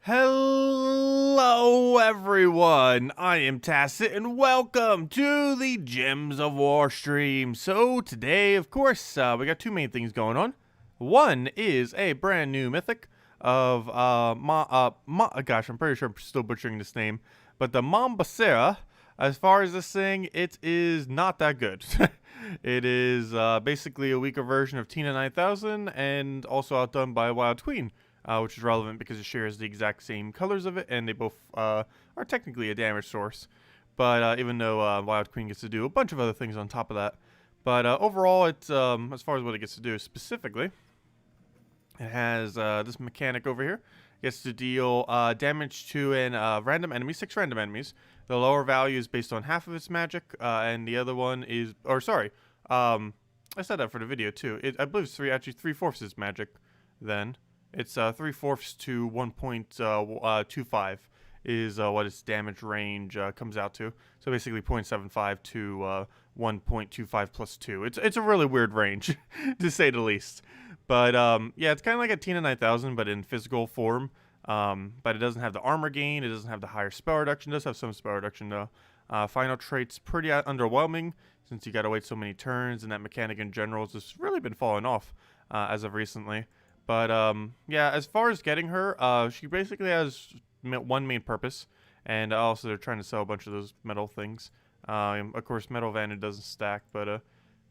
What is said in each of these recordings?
Hello everyone, I am Tacet and welcome to the Gems of War stream. So today, of course, we got two main things going on. One is a brand new Mythic of, gosh, I'm pretty sure I'm still butchering this name, but the Mambasira. As far as this thing, it is not that good. It is basically a weaker version of Tina 9000 and also outdone by Wild Queen. Which is relevant because it shares the exact same colors of it, and they both are technically a damage source. But even though Wild Queen gets to do a bunch of other things on top of that. But overall, it's as far as what it gets to do specifically, it has this mechanic over here. It gets to deal damage to an random enemy, 6 random enemies. The lower value is based on half of its magic, and the other one is, or sorry, I said that for the video too. I believe it's actually 3/4 is magic then. It's 3/4 to 1.25 is what its damage range comes out to. So basically 0.75 to 1.25 plus 2. It's a really weird range, to say the least. But yeah, it's kind of like a Tina 9000, but in physical form. But it doesn't have the armor gain. It doesn't have the higher spell reduction. It does have some spell reduction though. Final trait's pretty underwhelming since you gotta wait so many turns, and that mechanic in general has just really been falling off as of recently. But, yeah, as far as getting her, she basically has one main purpose, and also they're trying to sell a bunch of those metal things. Of course, Metal Vantage doesn't stack, but,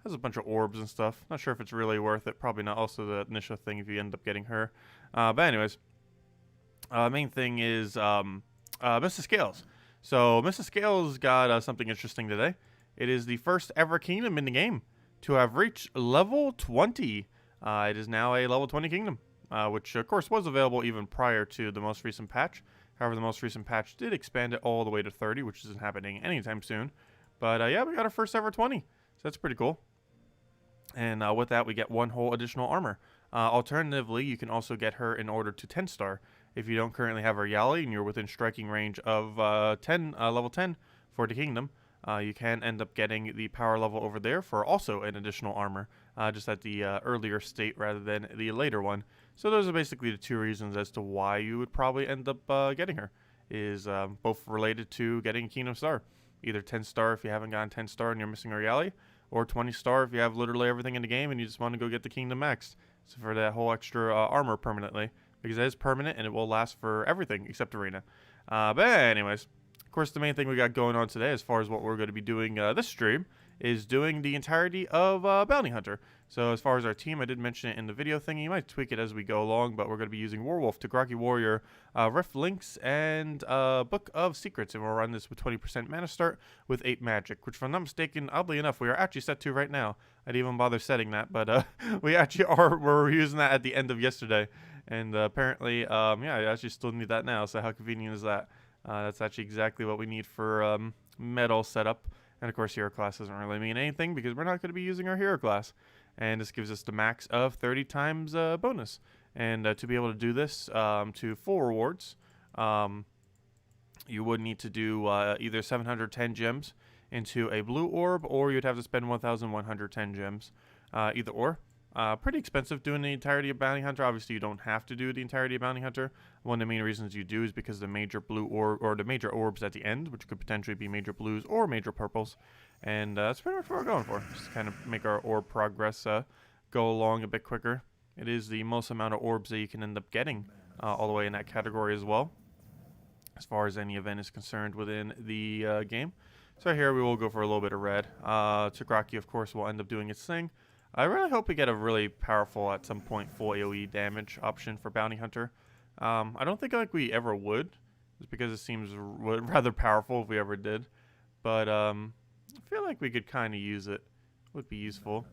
has a bunch of orbs and stuff. Not sure if it's really worth it. Probably not also the initial thing if you end up getting her. But anyways, main thing is, Mr. Scales. So, Mr. Scales got something interesting today. It is the first ever kingdom in the game to have reached level 20. It is now a level 20 kingdom, which of course was available even prior to the most recent patch. However, the most recent patch did expand it all the way to 30, which isn't happening anytime soon. But yeah, we got our first ever 20, so that's pretty cool. And with that, we get one whole additional armor. Alternatively, you can also get her in order to 10-star. If you don't currently have her Yali and you're within striking range of level 10 for the kingdom, you can end up getting the power level over there for also an additional armor, just at the earlier state rather than the later one. So those are basically the two reasons as to why you would probably end up getting her, is both related to getting a Kingdom Star. Either 10-star if you haven't gotten 10-star and you're missing her Yali, or 20-star if you have literally everything in the game and you just want to go get the Kingdom maxed. So for that whole extra armor permanently, because it is permanent and it will last for everything except Arena. But anyways, of course, the main thing we got going on today, as far as what we're going to be doing this stream, is doing the entirety of Bounty Hunter. So as far as our team, I did mention it in the video thingy. You might tweak it as we go along, but we're going to be using Werewolf, Tagraki Warrior, Rift Links, and Book of Secrets. And we'll run this with 20% mana start with 8 magic, which if I'm not mistaken, oddly enough, we are actually set to right now. I didn't even bother setting that, but we actually we're using that at the end of yesterday. And apparently, yeah, I actually still need that now, so how convenient is that? That's actually exactly what we need for metal setup. And of course, hero class doesn't really mean anything because we're not going to be using our hero class. And this gives us the max of 30 times bonus. And to be able to do this to full rewards, you would need to do either 710 gems into a blue orb, or you'd have to spend 1,110 gems, either or. Pretty expensive doing the entirety of Bounty Hunter. Obviously, you don't have to do the entirety of Bounty Hunter. One of the main reasons you do is because the major blue orb, or the major orbs at the end, which could potentially be major blues or major purples. And that's pretty much what we're going for. Just to kind of make our orb progress go along a bit quicker. It is the most amount of orbs that you can end up getting all the way in that category as well, as far as any event is concerned within the game. So here we will go for a little bit of red. Tagraki, of course, will end up doing its thing. I really hope we get a really powerful, at some point, full AoE damage option for Bounty Hunter. I don't think like we ever would, just because it seems rather powerful if we ever did. But I feel like we could kind of use it. Would be useful.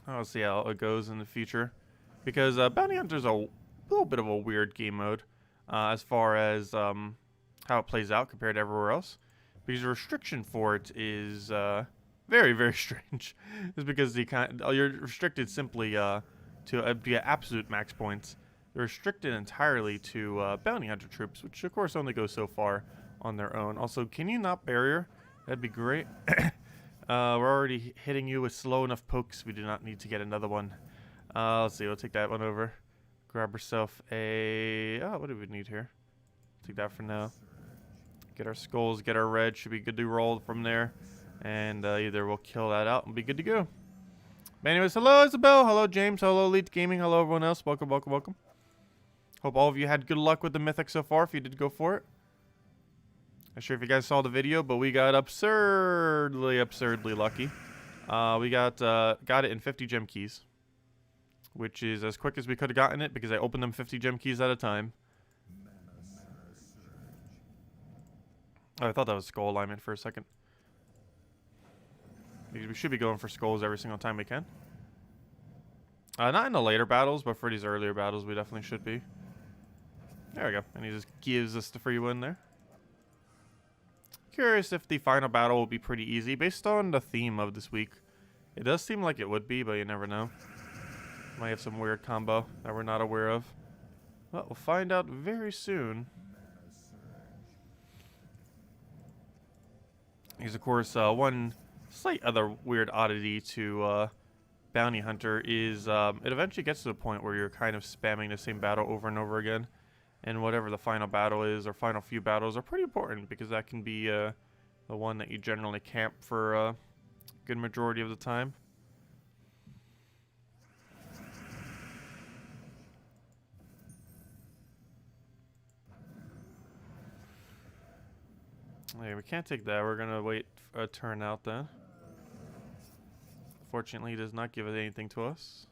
I'll see how it goes in the future, because Bounty Hunter's a little bit of a weird game mode as far as how it plays out compared to everywhere else, because the restriction for it is very, very strange. It's because you're restricted simply to get absolute max points. They're restricted entirely to Bounty Hunter troops, which of course only go so far on their own. Also, can you not barrier? That'd be great. We're already hitting you with slow enough pokes. We do not need to get another one. Let's see, we'll take that one over. Of Grab herself a... Oh, what do we need here? Take that for now. Get our skulls, get our red. Should be good to roll from there. And either we'll kill that out and be good to go. But anyways, hello Isabel. Hello James. Hello Elite Gaming. Hello everyone else. Welcome, welcome, welcome. Hope all of you had good luck with the Mythic so far if you did go for it. Not sure if you guys saw the video, but we got absurdly lucky. We got it in 50 gem keys, which is as quick as we could have gotten it because I opened them 50 gem keys at a time. Oh, I thought that was skull alignment for a second. Because we should be going for skulls every single time we can. Not in the later battles, but for these earlier battles, we definitely should be. There we go. And he just gives us the free win there. Curious if the final battle will be pretty easy based on the theme of this week. It does seem like it would be, but you never know. Might have some weird combo that we're not aware of. Well, we'll find out very soon. Because, of course, one slight other weird oddity to Bounty Hunter is it eventually gets to the point where you're kind of spamming the same battle over and over again. And whatever the final battle is, or final few battles, are pretty important because that can be the one that you generally camp for a good majority of the time. Okay, we can't take that. We're going to wait a turn out then. Fortunately, he does not give it anything to us.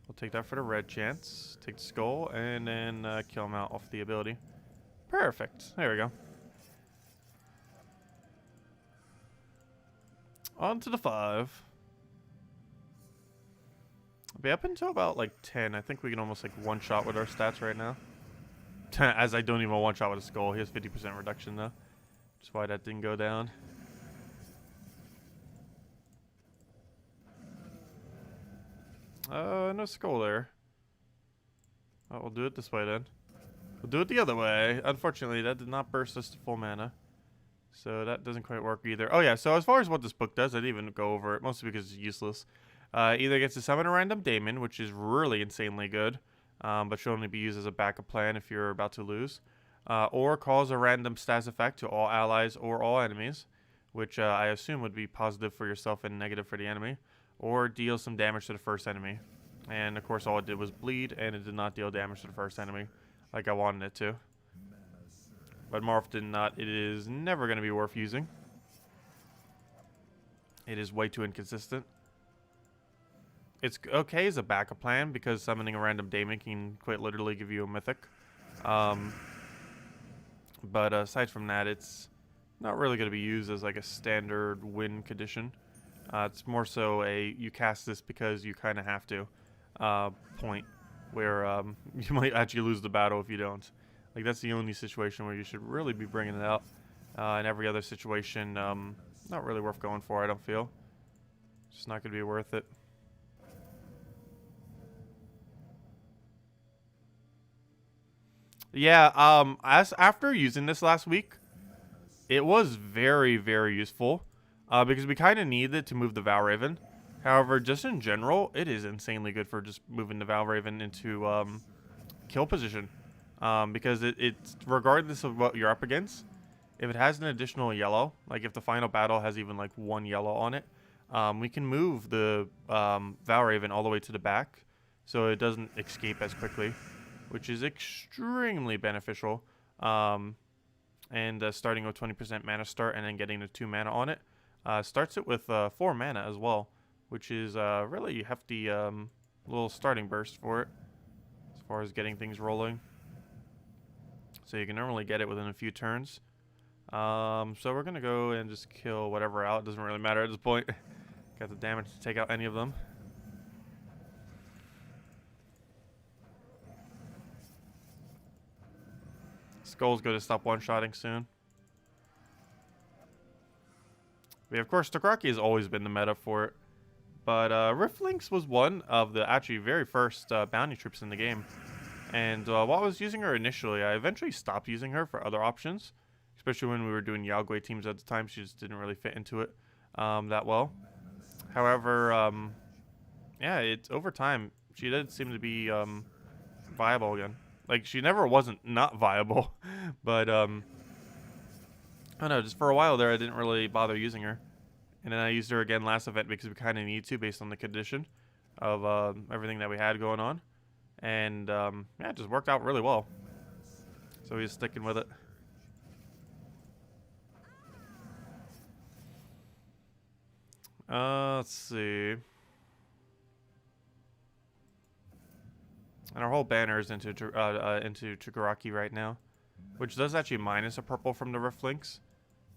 We'll take that for the red chance. Take the skull and then kill him out off the ability. Perfect. There we go. On to the 5. I'll be up until about like 10. I think we can almost like one-shot with our stats right now. As I don't even one-shot with a skull. He has 50% reduction though. That's why that didn't go down. No skull there. Oh, we'll do it this way then. We'll do it the other way. Unfortunately, that did not burst us to full mana. So that doesn't quite work either. Oh yeah, so as far as what this book does, I didn't even go over it, mostly because it's useless. Either gets to summon a random daemon, which is really insanely good, but should only be used as a backup plan if you're about to lose. Or cause a random stats effect to all allies or all enemies, which I assume would be positive for yourself and negative for the enemy. Or deal some damage to the first enemy. And of course all it did was bleed, and it did not deal damage to the first enemy like I wanted it to. But more often than not, it is never going to be worth using. It is way too inconsistent. It's okay as a backup plan because summoning a random daemon can quite literally give you a mythic. But aside from that, it's not really going to be used as like a standard win condition. It's more so a you cast this because you kind of have to point where you might actually lose the battle if you don't. Like that's the only situation where you should really be bringing it out. In every other situation, not really worth going for, I don't feel. It's just not going to be worth it. Yeah, after using this last week, it was very, very useful. Because we kind of need it to move the Valraven. However, just in general, it is insanely good for just moving the Valraven into kill position. Because it's regardless of what you're up against, if it has an additional yellow, like if the final battle has even like 1 yellow on it, we can move the Valraven all the way to the back so it doesn't escape as quickly, which is extremely beneficial. And starting with 20% mana start and then getting the 2 mana on it. Starts it with 4 mana as well, which is a really hefty little starting burst for it as far as getting things rolling. So you can normally get it within a few turns. So we're going to go and just kill whatever out. It doesn't really matter at this point. Got the damage to take out any of them. Skull's going to stop one-shotting soon. Of course, Kaki has always been the meta for it. But Riftlinks was one of the actually very first bounty troops in the game. And while I was using her initially, I eventually stopped using her for other options. Especially when we were doing Yagwe teams at the time. She just didn't really fit into it that well. However, yeah, it's over time. She did seem to be viable again. Like, she never wasn't not viable, but, I don't know, just for a while there, I didn't really bother using her. And then I used her again last event because we kind of need to based on the condition of everything that we had going on. And, yeah, it just worked out really well. So he's sticking with it. Let's see. And our whole banner is into Tagaraki right now, which does actually minus a purple from the Rift Links.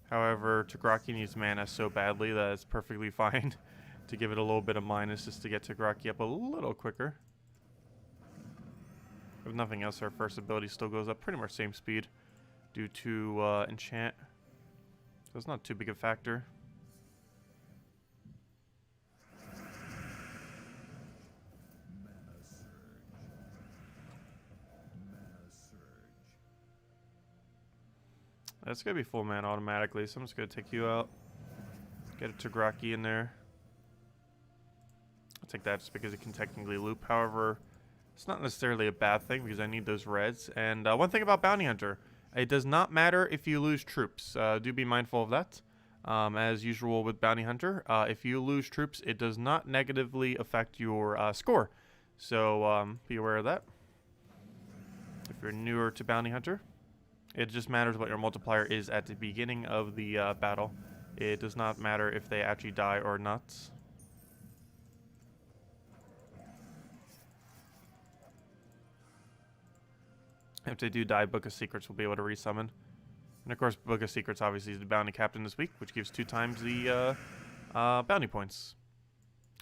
However, Tagaraki needs mana so badly that it's perfectly fine to give it a little bit of minus just to get Tagaraki up a little quicker. If nothing else, our first ability still goes up pretty much same speed due to enchant. So it's not too big a factor. That's gonna be full mana automatically, so I'm just gonna take you out. Get a Tagaraki in there. I'll take that just because it can technically loop. However, it's not necessarily a bad thing because I need those reds. And one thing about Bounty Hunter, it does not matter if you lose troops. Do be mindful of that. As usual with Bounty Hunter, if you lose troops, it does not negatively affect your score. So be aware of that. If you're newer to Bounty Hunter, it just matters what your multiplier is at the beginning of the battle. It does not matter if they actually die or not. If they do die, Book of Secrets will be able to resummon. And of course, Book of Secrets obviously is the bounty captain this week, which gives 2 times the bounty points.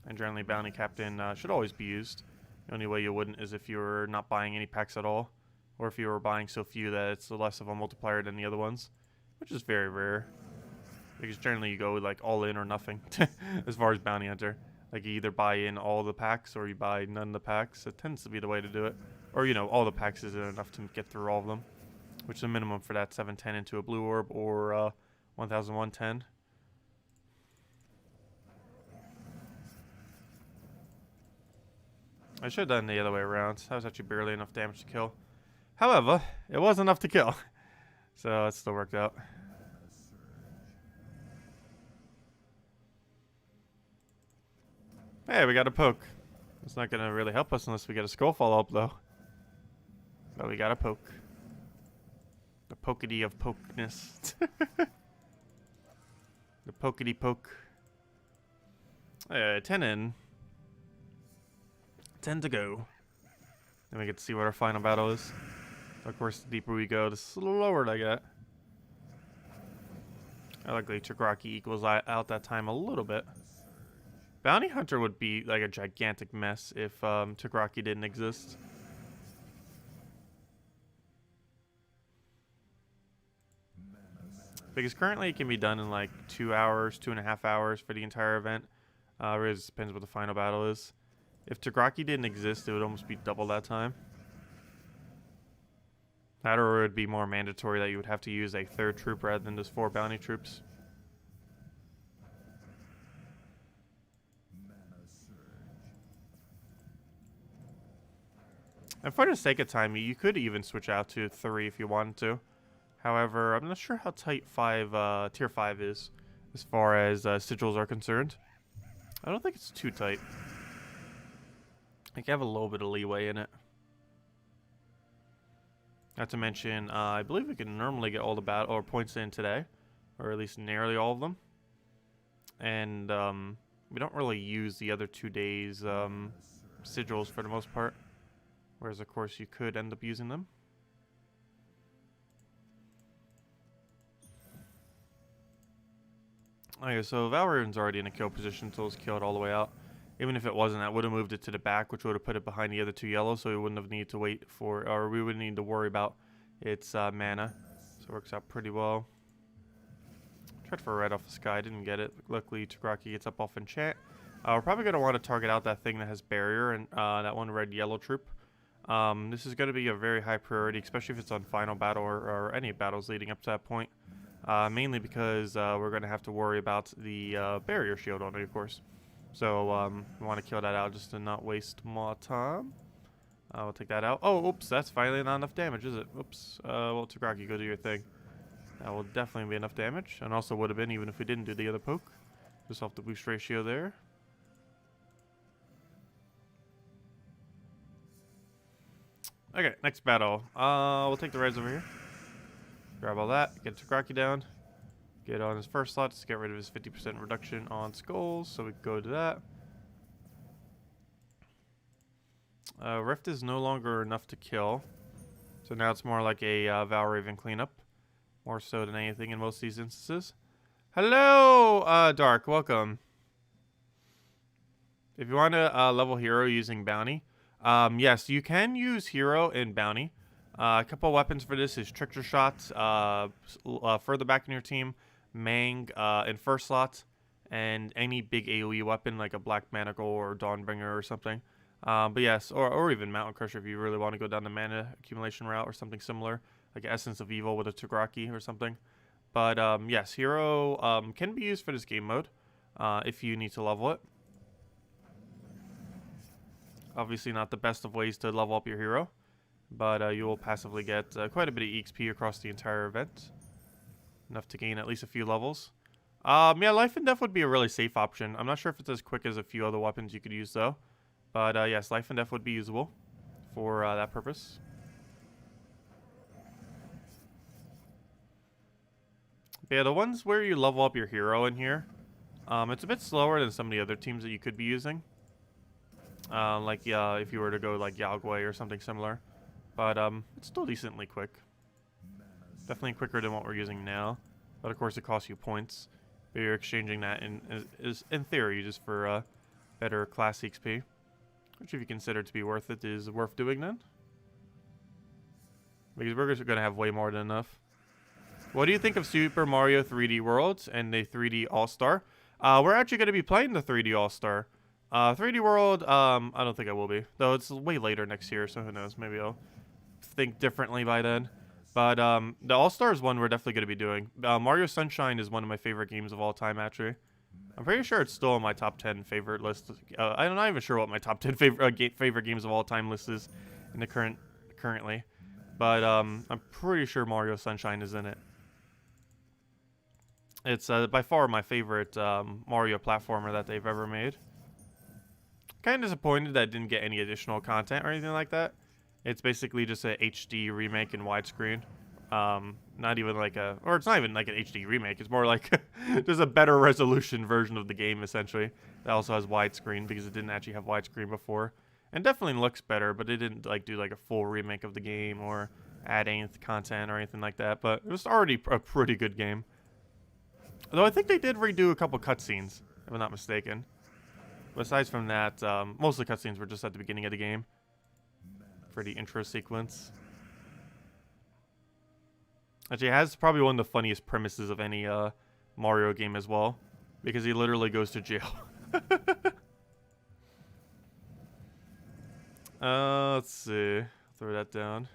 And generally, bounty captain should always be used. The only way you wouldn't is if you were not buying any packs at all, or if you were buying so few that it's less of a multiplier than the other ones, which is very rare. Because generally you go like all in or nothing as far as bounty hunter. Like you either buy in all the packs or you buy none of the packs. It tends to be the way to do it. Or, you know, all the packs isn't enough to get through all of them, which is a minimum for that 710 into a blue orb or 1110. I should have done the other way around. That was actually barely enough damage to kill. However, it was enough to kill, so it still worked out. Hey, we got a poke. It's not going to really help us unless we get a skull follow-up, though. But we got a poke. The pokety of pokeness. The pokety poke. 10 in. 10 to go. Then we get to see what our final battle is. Of course, the deeper we go, the slower I get. I like the Tagaraki equals out that time a little bit. Bounty Hunter would be like a gigantic mess if Tagaraki didn't exist. Because currently it can be done in like 2 hours, 2.5 hours for the entire event. Really just depends what the final battle is. If Tagaraki didn't exist, it would almost be double that time. That or it would be more mandatory that you would have to use a 3rd troop rather than just 4 bounty troops. And for the sake of time, you could even switch out to 3 if you wanted to. However, I'm not sure how tight tier 5 is as far as sigils are concerned. I don't think it's too tight. I think I have a little bit of leeway in it. Not to mention, I believe we can normally get all the battle or points in today, or at least nearly all of them. And we don't really use the other 2 days sigils for the most part. Whereas, of course, you could end up using them. Okay, so Valrion's already in a kill position until it's killed all the way out. Even if it wasn't, that would have moved it to the back, which would have put it behind the other 2 yellows, so we wouldn't have needed to wait for, or we wouldn't need to worry about its mana. So it works out pretty well. Tried for a red off the sky, didn't get it. Luckily, Tagaraki gets up off enchant. We're probably going to want to target out that thing that has barrier and that one red-yellow troop. This is going to be a very high priority, especially if it's on final battle or any battles leading up to that point. Mainly because we're going to have to worry about the barrier shield on it, of course. So we want to kill that out just to not waste more time. We'll take that out. Oh, oops, that's finally not enough damage, is it? Oops. Well, Kaki, go do your thing. That will definitely be enough damage, and also would have been even if we didn't do the other poke. Just off the boost ratio there. Okay, next battle. We'll take the res over here. Grab all that. Get Kaki down. Get on his first slot to get rid of his 50% reduction on skulls. So we go to that. Rift is no longer enough to kill. So now it's more like a Valraven cleanup. More so than anything in most of these instances. Hello, Dark. Welcome. If you want to level hero using bounty, yes, you can use hero in bounty. A couple weapons for this is Trickster Shots, further back in your team, Mang in first slot, and any big AoE weapon like a Black Manacle or Dawnbringer or something. But yes, or even Mountain Crusher if you really want to go down the mana accumulation route or something similar, like Essence of Evil with a Kaki or something. But yes, hero can be used for this game mode if you need to level it. Obviously not the best of ways to level up your hero, but you will passively get quite a bit of EXP across the entire event. Enough to gain at least a few levels. Yeah, Life and Death would be a really safe option. I'm not sure if it's as quick as a few other weapons you could use though. But yes, Life and Death would be usable for that purpose. But yeah, the ones where you level up your hero in here, it's a bit slower than some of the other teams that you could be using. Like if you were to go like Yagway or something similar. But it's still decently quick. Definitely quicker than what we're using now. But of course it costs you points. But you're exchanging that in theory just for better class XP. Which if you consider to be worth it is worth doing then. Because we're going to have way more than enough. What do you think of Super Mario 3D Worlds and the 3D All-Star? We're actually going to be playing the 3D All-Star. 3D World, I don't think I will be. Though it's way later next year, so who knows. Maybe I'll think differently by then. But the All-Star is one we're definitely going to be doing. Mario Sunshine is one of my favorite games of all time, actually. I'm pretty sure it's still on my top 10 favorite list. I'm not even sure what my top 10 favorite games of all time list is in the currently. But I'm pretty sure Mario Sunshine is in it. It's by far my favorite Mario platformer that they've ever made. Kind of disappointed that it didn't get any additional content or anything like that. It's basically just a HD remake in widescreen. Not even like or it's not even like an HD remake. It's more like there's a better resolution version of the game essentially that also has widescreen because it didn't actually have widescreen before, and definitely looks better. But it didn't like do like a full remake of the game or add any content or anything like that. But it was already a pretty good game. Though I think they did redo a couple cutscenes, if I'm not mistaken. Besides from that, most of the cutscenes were just at the beginning of the game for the intro sequence. Actually, it has probably one of the funniest premises of any Mario game as well, because he literally goes to jail. Let's see. Throw that down.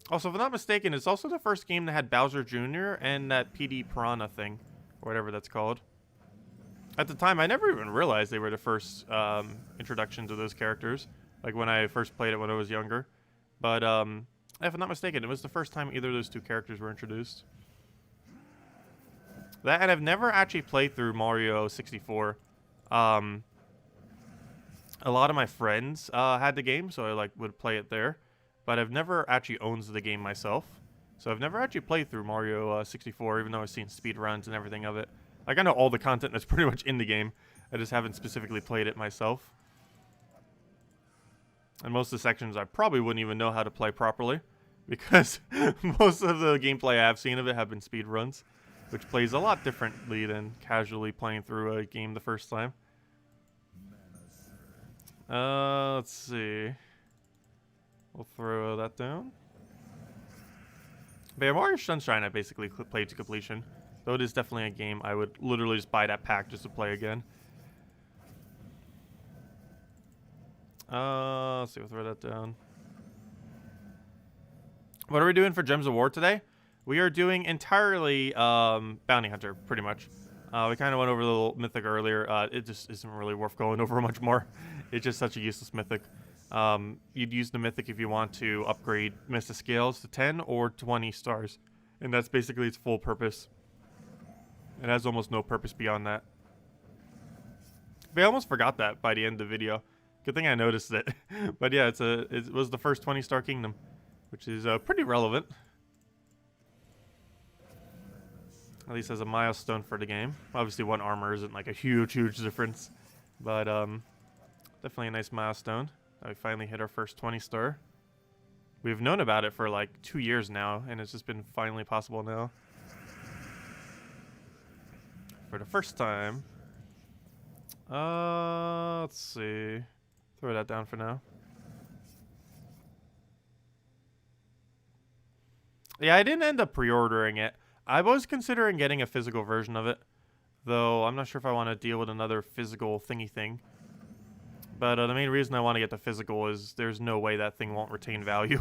Also, if I'm not mistaken, it's also the first game that had Bowser Jr. and that PD Piranha thing, or whatever that's called. At the time, I never even realized they were the first introductions of those characters, like when I first played it when I was younger. But if I'm not mistaken, it was the first time either of those two characters were introduced. That, and I've never actually played through Mario 64. A lot of my friends had the game, so I would play it there. But I've never actually owned the game myself. So I've never actually played through Mario 64, even though I've seen speedruns and everything of it. Like, I know all the content that's pretty much in the game. I just haven't specifically played it myself. And most of the sections I probably wouldn't even know how to play properly, because most of the gameplay I've seen of it have been speedruns, which plays a lot differently than casually playing through a game the first time. Let's see. We'll throw that down. But yeah, Mario Sunshine I basically played to completion. Though it is definitely a game I would literally just buy that pack just to play again. Let's see, we'll throw that down. What are we doing for Gems of War today? We are doing entirely Bounty Hunter, pretty much. We kind of went over the little Mythic earlier. It just isn't really worth going over much more. It's just such a useless Mythic. You'd use the Mythic if you want to upgrade Mista Scales to 10 or 20 stars. And that's basically its full purpose. It has almost no purpose beyond that. But I almost forgot that by the end of the video. Good thing I noticed it. But yeah, it was the first 20-star kingdom, which is pretty relevant. At least as a milestone for the game. Obviously, one armor isn't like a huge difference. But definitely a nice milestone. We finally hit our first 20-star. We've known about it for like 2 years now, and it's just been finally possible now. For the first time. Let's see. Throw that down for now. Yeah, I didn't end up pre-ordering it. I was considering getting a physical version of it, though I'm not sure if I want to deal with another physical thingy thing. But the main reason I want to get the physical is there's no way that thing won't retain value.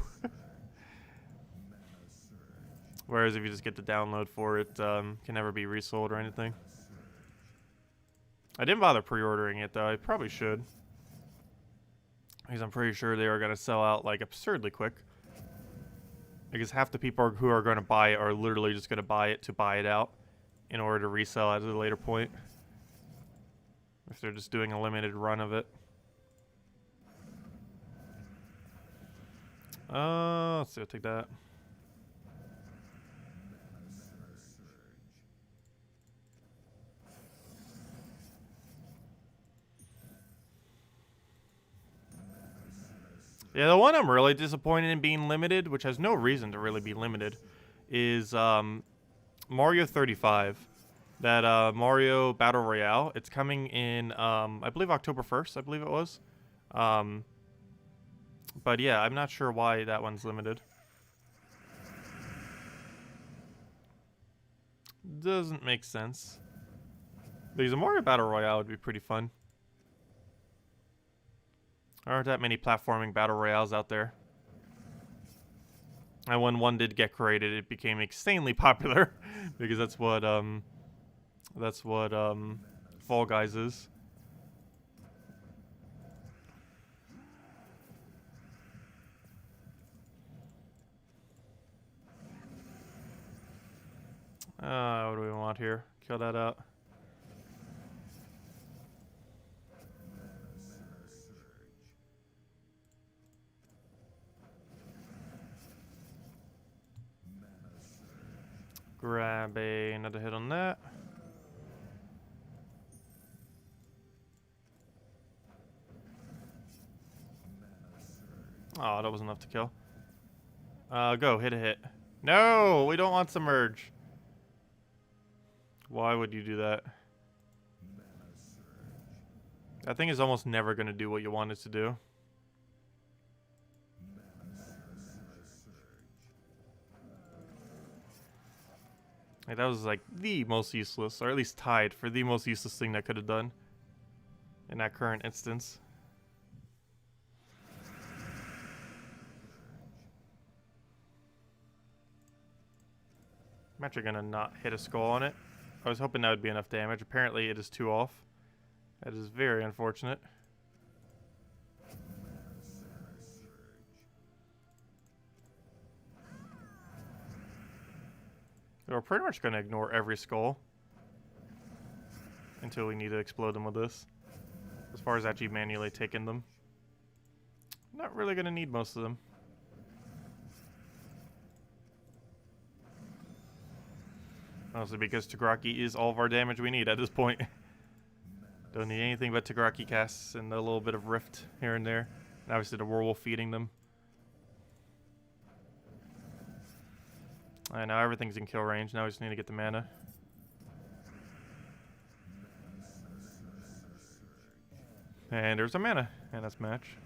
Whereas if you just get the download for it, can never be resold or anything. I didn't bother pre-ordering it, though. I probably should. Because I'm pretty sure they are going to sell out, like, absurdly quick. Because half the people who are going to buy it are literally just going to buy it out in order to resell at a later point. If they're just doing a limited run of it. Let's see, I'll take that. Yeah, the one I'm really disappointed in being limited, which has no reason to really be limited, is Mario 35. That Mario Battle Royale. It's coming in, I believe October 1st, I believe it was. But yeah, I'm not sure why that one's limited. Doesn't make sense. Because a Mario Battle Royale would be pretty fun. There aren't that many platforming battle royales out there. And when one did get created, it became insanely popular because that's what Fall Guys is. What do we want here? Kill that out. Grab another hit on that. Oh, that was enough to kill. Go, hit a hit. No, we don't want submerge. Why would you do that? That thing is almost never going to do what you want it to do. Like, that was like the most useless, or at least tied for the most useless thing that could have done in that current instance. I'm actually gonna not hit a skull on it. I was hoping that would be enough damage. Apparently it is 2 off. That is very unfortunate. We're pretty much going to ignore every skull until we need to explode them with this. As far as actually manually taking them. Not really going to need most of them. Mostly because Tagraki is all of our damage we need at this point. Don't need anything but Tagraki casts and a little bit of Rift here and there. And obviously the Werewolf feeding them. Alright, now everything's in kill range. Now we just need to get the mana. And there's a mana. And that's match.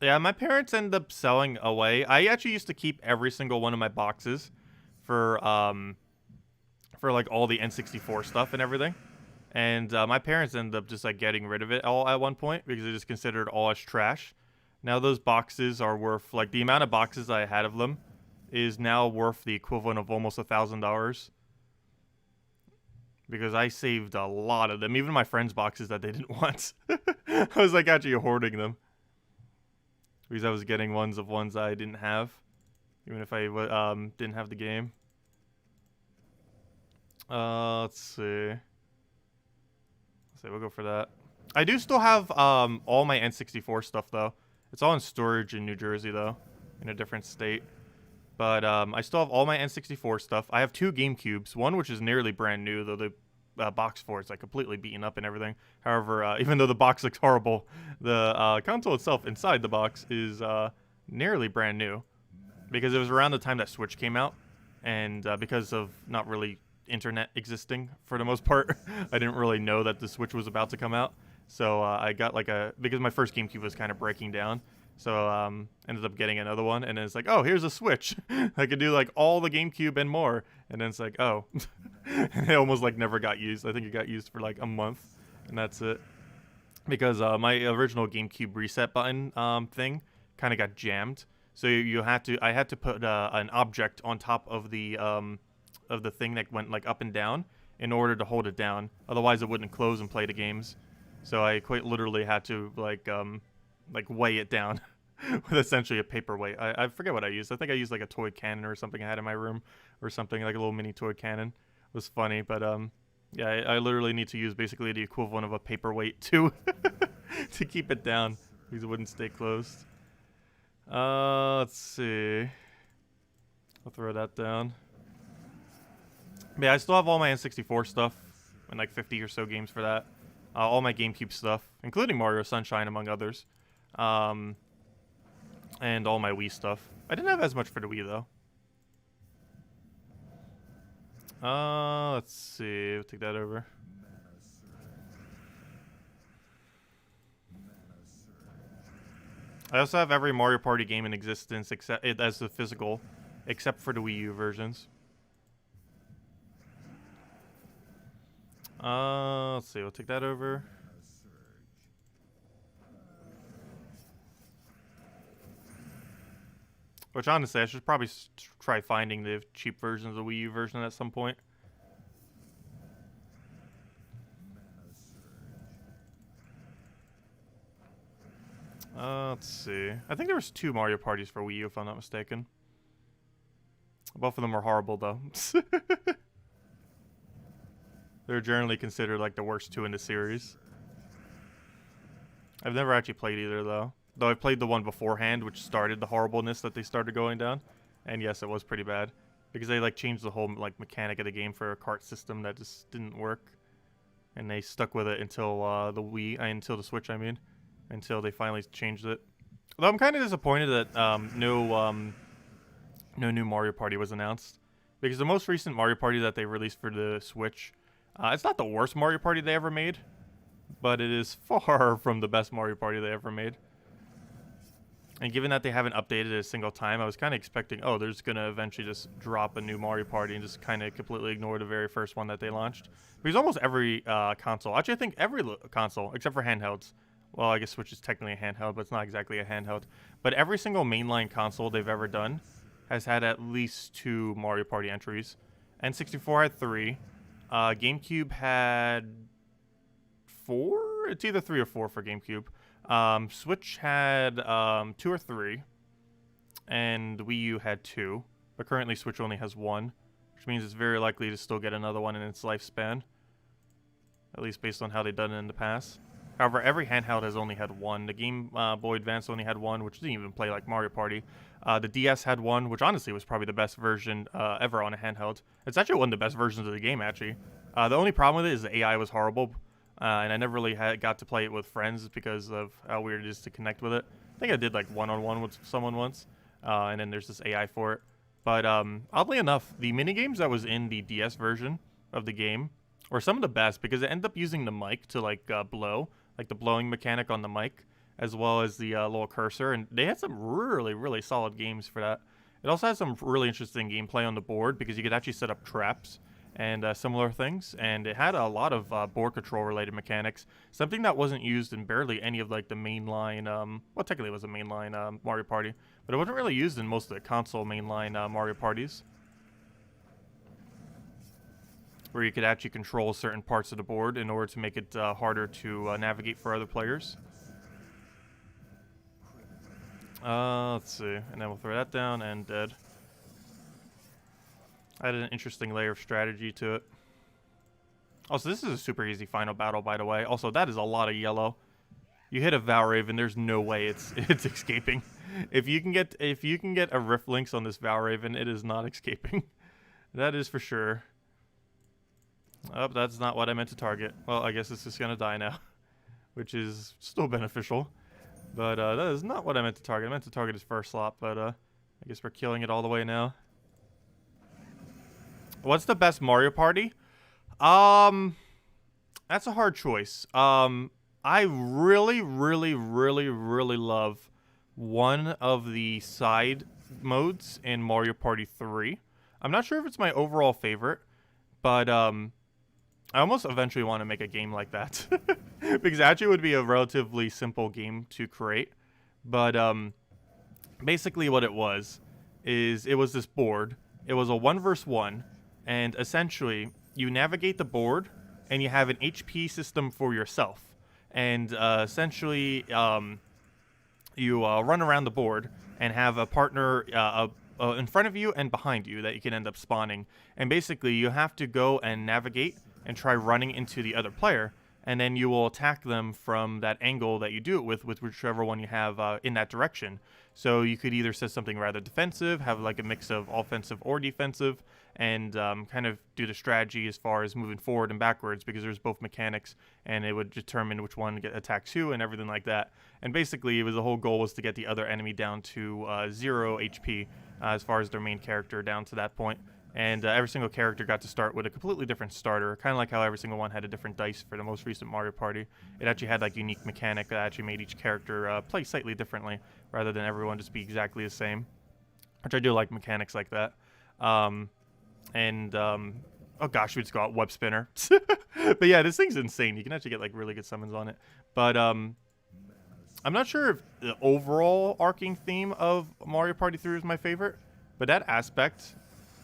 Yeah, my parents ended up selling away. I actually used to keep every single one of my boxes for like all the N64 stuff and everything. And my parents ended up just like getting rid of it all at one point because they just considered it all as trash. Now those boxes are worth, like, the amount of boxes I had of them is now worth the equivalent of almost $1,000. Because I saved a lot of them. Even my friends' boxes that they didn't want. I was, like, actually hoarding them. Because I was getting ones of ones I didn't have. Even if I didn't have the game. Let's see. Let's see, we'll go for that. I do still have all my N64 stuff, though. It's all in storage in New Jersey, though. In a different state. But I still have all my N64 stuff. I have 2 GameCubes. One which is nearly brand new, though the box for it's like completely beaten up and everything. However, even though the box looks horrible, the console itself inside the box is nearly brand new. Because it was around the time that Switch came out. And because of not really internet existing for the most part, I didn't really know that the Switch was about to come out. So I got like because my first GameCube was kind of breaking down. So ended up getting another one, and then it's like, oh, here's a Switch. I could do like all the GameCube and more. And then it's like, oh, it almost like never got used. I think it got used for like a month, and that's it. Because my original GameCube reset button thing kind of got jammed. So I had to put an object on top of the thing that went like up and down in order to hold it down. Otherwise, it wouldn't close and play the games. So I quite literally had to like weigh it down with essentially a paperweight. I forget what I used. I think I used like a toy cannon or something I had in my room or something, like a little mini toy cannon. It was funny, but yeah, I literally need to use basically the equivalent of a paperweight to keep it down because it wouldn't stay closed. Let's see. I'll throw that down. But yeah, I still have all my N64 stuff and like 50 or so games for that. All my GameCube stuff, including Mario Sunshine, among others. And all my Wii stuff. I didn't have as much for the Wii, though. Let's see. We'll take that over. I also have every Mario Party game in existence, except as the physical, except for the Wii U versions. Let's see. We'll take that over. Which, honestly, I should probably try finding the cheap versions of the Wii U version at some point. Let's see. I think there was 2 Mario Parties for Wii U, if I'm not mistaken. Both of them were horrible, though. They're generally considered like the worst 2 in the series. I've never actually played either, though. Though I played the one beforehand, which started the horribleness that they started going down. And yes, it was pretty bad. Because they like changed the whole like mechanic of the game for a cart system that just didn't work. And they stuck with it until until the Switch, I mean. Until they finally changed it. Although I'm kind of disappointed that no new Mario Party was announced. Because the most recent Mario Party that they released for the Switch, it's not the worst Mario Party they ever made. But it is far from the best Mario Party they ever made. And given that they haven't updated it a single time, I was kind of expecting, oh, they're just going to eventually just drop a new Mario Party and just kind of completely ignore the very first one that they launched. Because almost every console, actually I think every console, except for handhelds, well, I guess Switch is technically a handheld, but it's not exactly a handheld. But every single mainline console they've ever done has had at least 2 Mario Party entries. N64 had 3. GameCube had 4? It's either 3 or 4 for GameCube. Switch had 2 or 3, and Wii U had 2, but currently Switch only has 1, which means it's very likely to still get another one in its lifespan, at least based on how they've done it in the past. However, every handheld has only had 1. The Game Boy Advance only had 1, which didn't even play like Mario Party. The DS had 1, which honestly was probably the best version ever on a handheld. It's actually one of the best versions of the game, actually. The only problem with it is the AI was horrible. And I never really got to play it with friends because of how weird it is to connect with it. I think I did like one-on-one with someone once, and then there's this AI for it. But oddly enough, the minigames that was in the DS version of the game were some of the best because it ended up using the mic to like blow, like the blowing mechanic on the mic, as well as the little cursor. And they had some really, really solid games for that. It also has some really interesting gameplay on the board because you could actually set up traps and similar things, and it had a lot of board control related mechanics, something that wasn't used in barely any of like the mainline, well, technically it was a mainline Mario Party, but it wasn't really used in most of the console mainline Mario Parties, where you could actually control certain parts of the board in order to make it harder to navigate for other players. Let's see, and then we'll throw that down, and dead. Added an interesting layer of strategy to it. Also, this is a super easy final battle, by the way. Also, that is a lot of yellow. You hit a Valraven, there's no way it's escaping. If you can get a Rift Lynx on this Valraven, it is not escaping. That is for sure. Oh, that's not what I meant to target. Well, I guess it's just gonna die now, which is still beneficial. But that is not what I meant to target. I meant to target his first slot, but I guess we're killing it all the way now. What's the best Mario Party? That's a hard choice. I really love one of the side modes in Mario Party 3. I'm not sure if it's my overall favorite, but I almost eventually want to make a game like that. Because actually it would be a relatively simple game to create. But basically what it was is it was this board. It was a 1 versus 1, and essentially you navigate the board and you have an HP system for yourself. And essentially you run around the board and have a partner in front of you and behind you that you can end up spawning. And basically you have to go and navigate and try running into the other player, and then you will attack them from that angle that you do it with whichever one you have in that direction. So you could either set something rather defensive, have like a mix of offensive or defensive, and kind of do the strategy as far as moving forward and backwards, because there's both mechanics, and it would determine which one attacks who and everything like that. And basically, the whole goal was to get the other enemy down to 0 HP as far as their main character down to that point. And every single character got to start with a completely different starter, kind of like how every single one had a different dice for the most recent Mario Party. It actually had like unique mechanic that actually made each character play slightly differently, rather than everyone just be exactly the same, which I do like mechanics like that. Oh gosh, we just got Web Spinner. But yeah, this thing's insane. You can actually get like really good summons on it. But I'm not sure if the overall arcing theme of Mario Party 3 is my favorite, but that aspect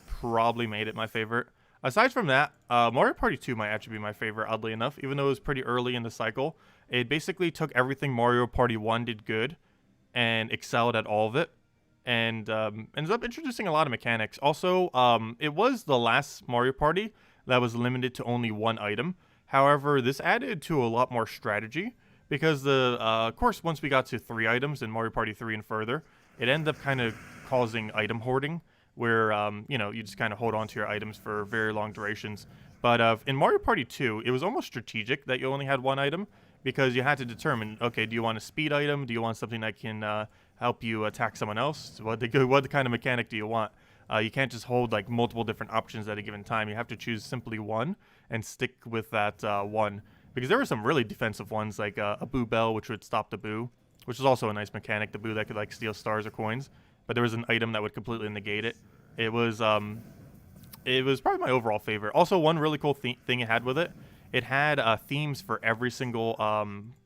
probably made it my favorite. Aside from that, Mario Party 2 might actually be my favorite, oddly enough, even though it was pretty early in the cycle. It basically took everything Mario Party 1 did good and excelled at all of it, and ends up introducing a lot of mechanics. Also, it was the last Mario Party that was limited to only one item. However, this added to a lot more strategy, because of course, once we got to 3 items in Mario Party 3 and further, it ended up kind of causing item hoarding, where you know, you just kind of hold on to your items for very long durations. But in Mario Party 2, it was almost strategic that you only had one item, because you had to determine, okay, do you want a speed item? Do you want something that can help you attack someone else? What kind of mechanic do you want? You can't just hold like multiple different options at a given time. You have to choose simply one and stick with that one. Because there were some really defensive ones, like a Boo Bell, which would stop the Boo, which is also a nice mechanic, the Boo that could like steal stars or coins. But there was an item that would completely negate it. It was probably my overall favorite. Also, one really cool thing it had with it, it had themes for every single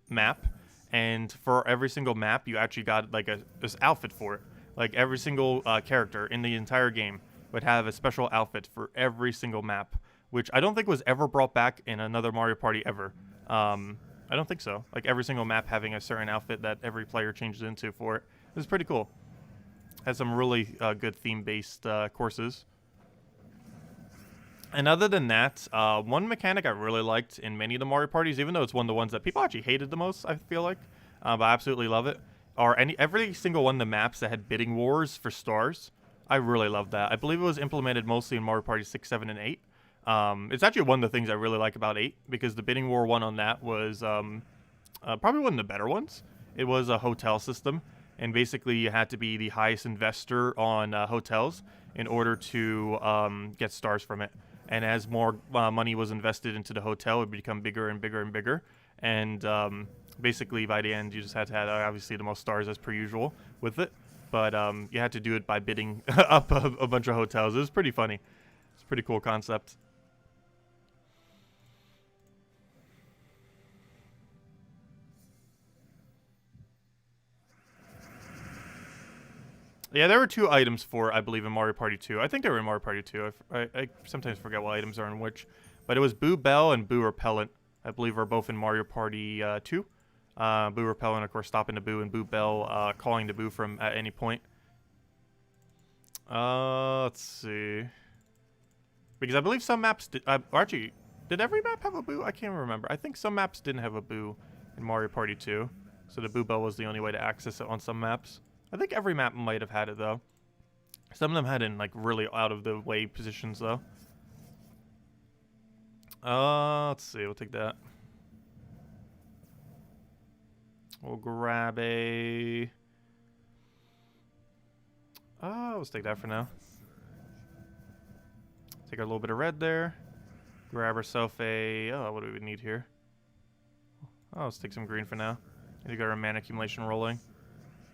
map, and for every single map, you actually got like this outfit for it. Like every single character in the entire game would have a special outfit for every single map, which I don't think was ever brought back in another Mario Party ever. I don't think so. Like every single map having a certain outfit that every player changes into for it. It was pretty cool. Had some really good theme-based courses. And other than that, one mechanic I really liked in many of the Mario Parties, even though it's one of the ones that people actually hated the most, I feel like, but I absolutely love it, are every single one of the maps that had bidding wars for stars. I really love that. I believe it was implemented mostly in Mario Party 6, 7, and 8. It's actually one of the things I really like about 8, because the bidding war one on that was probably one of the better ones. It was a hotel system. And basically, you had to be the highest investor on hotels in order to get stars from it. And as more money was invested into the hotel, it would become bigger and bigger and bigger. And basically, by the end, you just had to have, obviously, the most stars as per usual with it. But you had to do it by bidding up a bunch of hotels. It was pretty funny. It's a pretty cool concept. Yeah, there were 2 items for it, I believe, in Mario Party 2. I think they were in Mario Party 2. I sometimes forget what items are in which. But it was Boo Bell and Boo Repellent, I believe, are both in Mario Party 2. Boo Repellent, of course, stopping the Boo, and Boo Bell calling the Boo from at any point. Let's see. Because I believe some maps did... actually, did every map have a Boo? I can't remember. I think some maps didn't have a Boo in Mario Party 2. So the Boo Bell was the only way to access it on some maps. I think every map might have had it, though. Some of them had it in, like, really out-of-the-way positions, though. Let's see. We'll take that. We'll grab a... let's take that for now. Take our little bit of red there. Grab ourselves a... Oh, what do we need here? Oh, let's take some green for now. We got our mana accumulation rolling.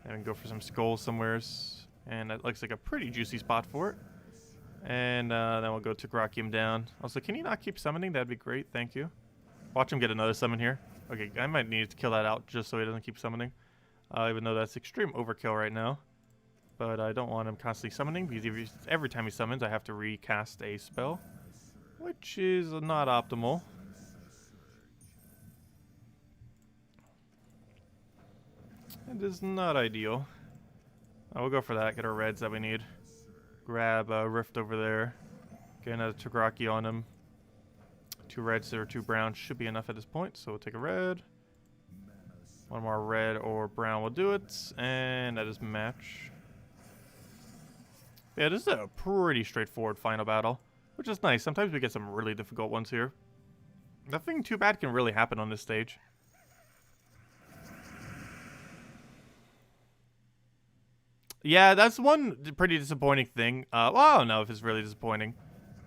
And we can go for some skulls somewheres. And that looks like a pretty juicy spot for it. And then we'll go to Rocky him down. Also, can he not keep summoning? That'd be great. Thank you. Watch him get another summon here. Okay, I might need to kill that out just so he doesn't keep summoning. Even though that's extreme overkill right now. But I don't want him constantly summoning because every time he summons, I have to recast a spell. Which is not optimal. It is not ideal. We'll go for that. Get our reds that we need. Grab a Rift over there. Get another Tagraki on him. 2 reds or 2 browns should be enough at this point. So we'll take a red. 1 more red or brown will do it. And that is match. Yeah, this is a pretty straightforward final battle. Which is nice. Sometimes we get some really difficult ones here. Nothing too bad can really happen on this stage. Yeah, that's one pretty disappointing thing. Well, I don't know if it's really disappointing.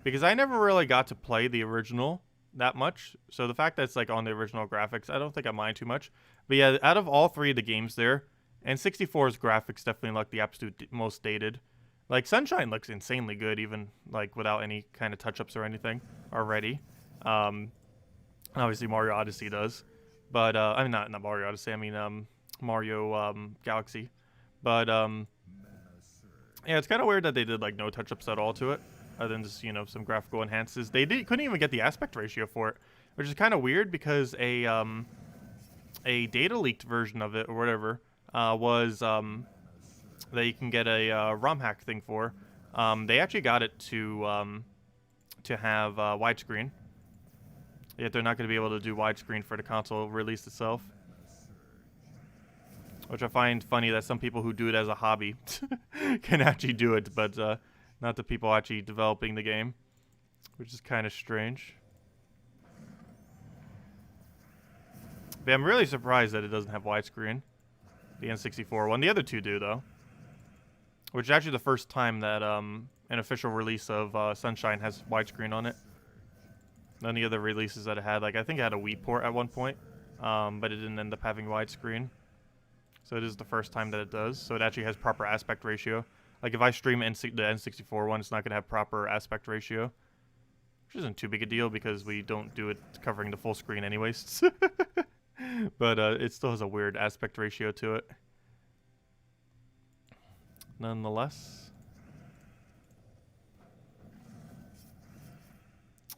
Because I never really got to play the original that much. So the fact that it's like on the original graphics, I don't think I mind too much. But yeah, out of all 3 of the games there, N64's graphics definitely look the absolute most dated. Like, Sunshine looks insanely good, even like without any kind of touch-ups or anything already. Obviously Mario Odyssey does. But, I mean, not Mario Odyssey, I mean, Mario Galaxy. But, yeah, it's kind of weird that they did, like, no touch-ups at all to it, other than just, you know, some graphical enhances. They couldn't even get the aspect ratio for it, which is kind of weird because a data-leaked version of it, or whatever, was, that you can get a ROM hack thing for. They actually got it to have widescreen. Yet they're not going to be able to do widescreen for the console release itself. Which I find funny that some people who do it as a hobby can actually do it, but not the people actually developing the game, which is kind of strange. But I'm really surprised that it doesn't have widescreen, the N64 one. The other 2 do, though. Which is actually the first time that an official release of Sunshine has widescreen on it. None of the other releases that it had, like I think it had a Wii port at one point, but it didn't end up having widescreen. So it is the first time that it does. So it actually has proper aspect ratio. Like if I stream the N64 one, it's not going to have proper aspect ratio. Which isn't too big a deal because we don't do it covering the full screen anyways. But it still has a weird aspect ratio to it. Nonetheless.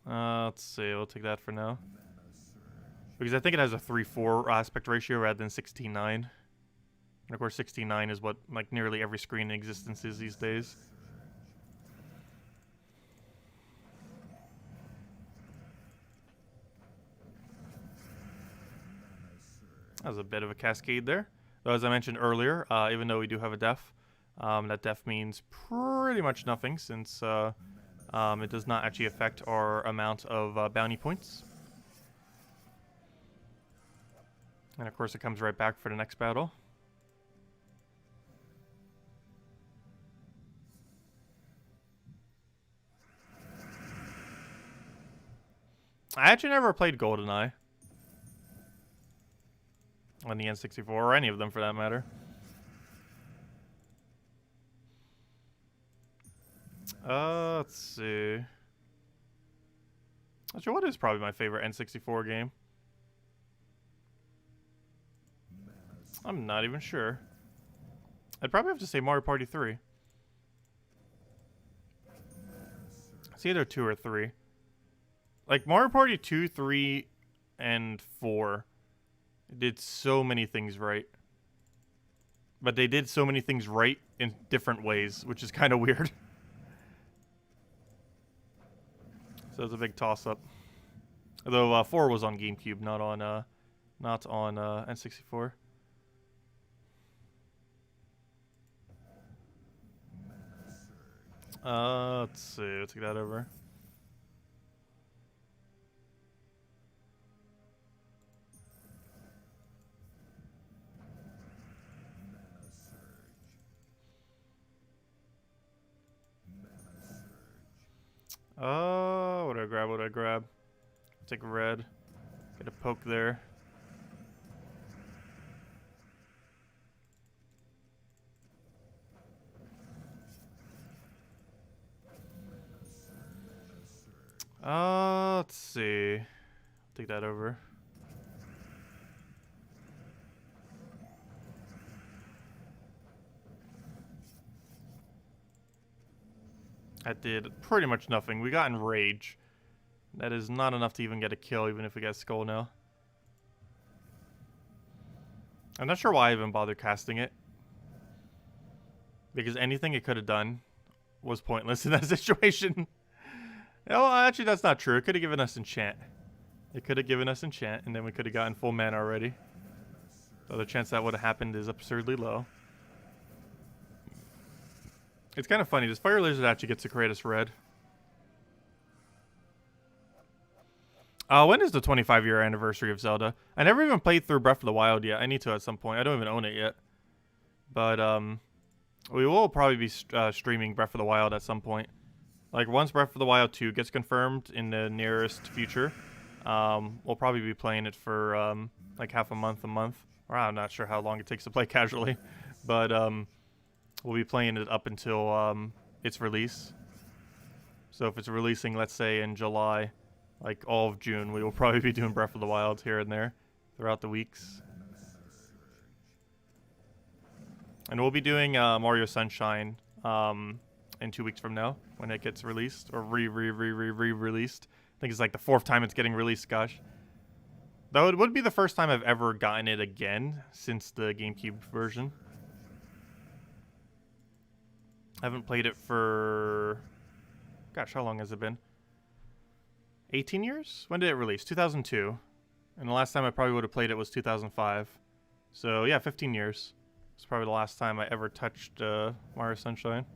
Let's see. We'll take that for now. Because I think it has a 3:4 aspect ratio rather than 16:9. And of course 16:9 is what like nearly every screen in existence is these days. That was a bit of a cascade there. Though as I mentioned earlier, even though we do have a def, that def means pretty much nothing since it does not actually affect our amount of bounty points. And of course it comes right back for the next battle. I actually never played GoldenEye on the N64, or any of them for that matter. Let's see. Actually, what is probably my favorite N64 game? I'm not even sure. I'd probably have to say Mario Party 3. It's either 2 or 3. Like, Mario Party 2, 3, and 4 did so many things right. But they did so many things right in different ways, which is kind of weird. So it's a big toss-up. Although 4 was on GameCube, not on N64. Let's see. Let's take that over. What do I grab? What do I grab? Take red. Get a poke there. Let's see. Take that over. That did pretty much nothing. We got Enrage. That is not enough to even get a kill, even if we get Skull now. I'm not sure why I even bothered casting it. Because anything it could have done was pointless in that situation. Oh, actually, that's not true. It could have given us Enchant. It could have given us Enchant, and then we could have gotten full mana already. So the chance that would have happened is absurdly low. It's kind of funny. This Fire Lizard actually gets to create us red. When is the 25-year anniversary of Zelda? I never even played through Breath of the Wild yet. I need to at some point. I don't even own it yet. But we will probably be streaming Breath of the Wild at some point. Like, once Breath of the Wild 2 gets confirmed in the nearest future, we'll probably be playing it for, like, half a month. Or I'm not sure how long it takes to play casually. But, we'll be playing it up until, its release. So if it's releasing, let's say, in July, like, all of June, we will probably be doing Breath of the Wild here and there throughout the weeks. And we'll be doing, Mario Sunshine, in 2 weeks from now when it gets released or re-released. I think it's like the 4th time it's getting released, gosh. Though it would be the first time I've ever gotten it again since the GameCube version. I haven't played it for, gosh, how long has it been? 18 years? When did it release? 2002. And the last time I probably would have played it was 2005. So yeah, 15 years. It's probably the last time I ever touched Mario Sunshine.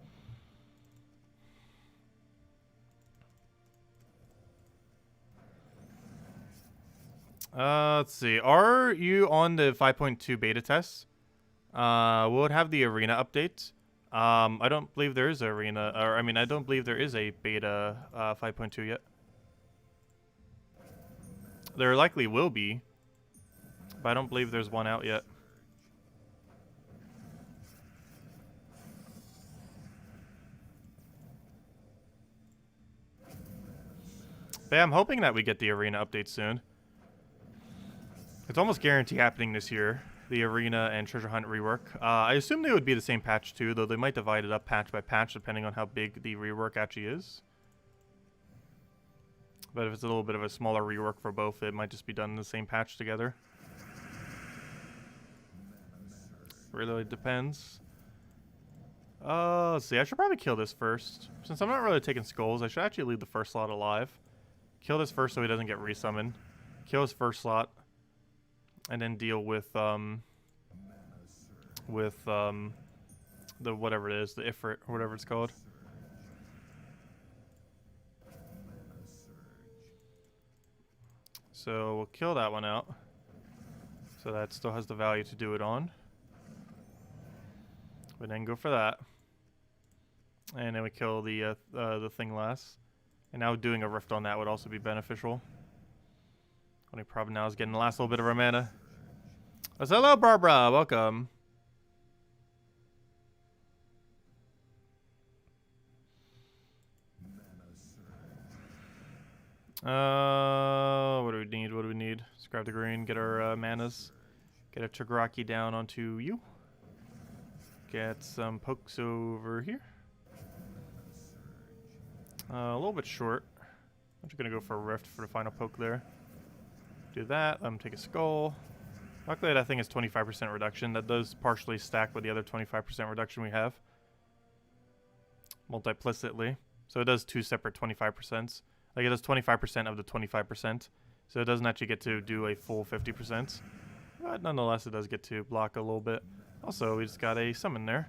Let's see. Are you on the 5.2 beta test? Will it have the arena update? I don't believe there is an arena, or I mean, I don't believe there is a beta 5.2 yet. There likely will be, but I don't believe there's one out yet. But yeah, I'm hoping that we get the arena update soon. It's almost guaranteed happening this year, the arena and treasure hunt rework. I assume they would be the same patch too, though they might divide it up patch by patch depending on how big the rework actually is. But if it's a little bit of a smaller rework for both, it might just be done in the same patch together. Really depends. Let's see, I should probably kill this first. Since I'm not really taking skulls, I should actually leave the first slot alive. Kill this first so he doesn't get resummoned. Kill his first slot. And then deal with the whatever it is, the Ifrit, or whatever it's called. So we'll kill that one out. So that still has the value to do it on. We then go for that. And then we kill the thing last. And now doing a rift on that would also be beneficial. Only problem now is getting the last little bit of our mana. Oh, so hello, Barbara. Welcome. What do we need? What do we need? Let's grab the green, get our manas. Get a Tagraki down onto you. get some pokes over here. A little bit short. I'm just going to go for a rift for the final poke there. Do that. Let him take a skull. Luckily, that thing is 25% reduction. That does partially stack with the other 25% reduction we have. Multiplicitly. So it does two separate 25%. Like it does 25% of the 25%. So it doesn't actually get to do a full 50%. But nonetheless, it does get to block a little bit. Also, we just got a summon there.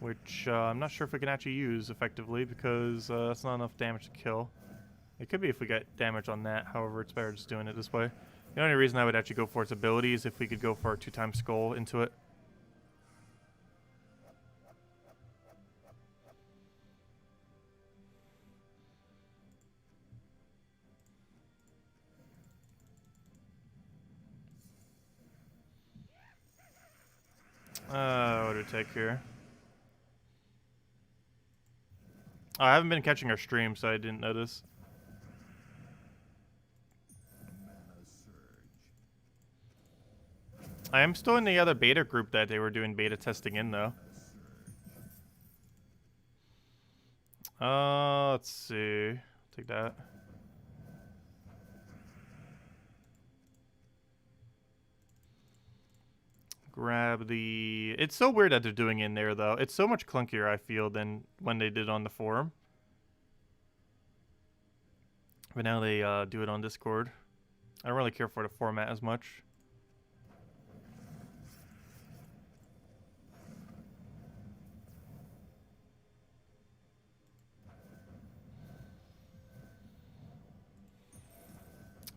Which I'm not sure if we can actually use effectively because that's not enough damage to kill. It could be if we get damage on that. However, it's better just doing it this way. The only reason I would actually go for its ability is if we could go for a 2-time skull into it. What do we take here? Oh, I haven't been catching our stream, so I didn't notice. I am still in the other beta group that they were doing beta testing in, though. Let's see. Take that. Grab the... It's so weird that they're doing in there, though. It's so much clunkier, I feel, than when they did on the forum. But now they do it on Discord. I don't really care for the format as much.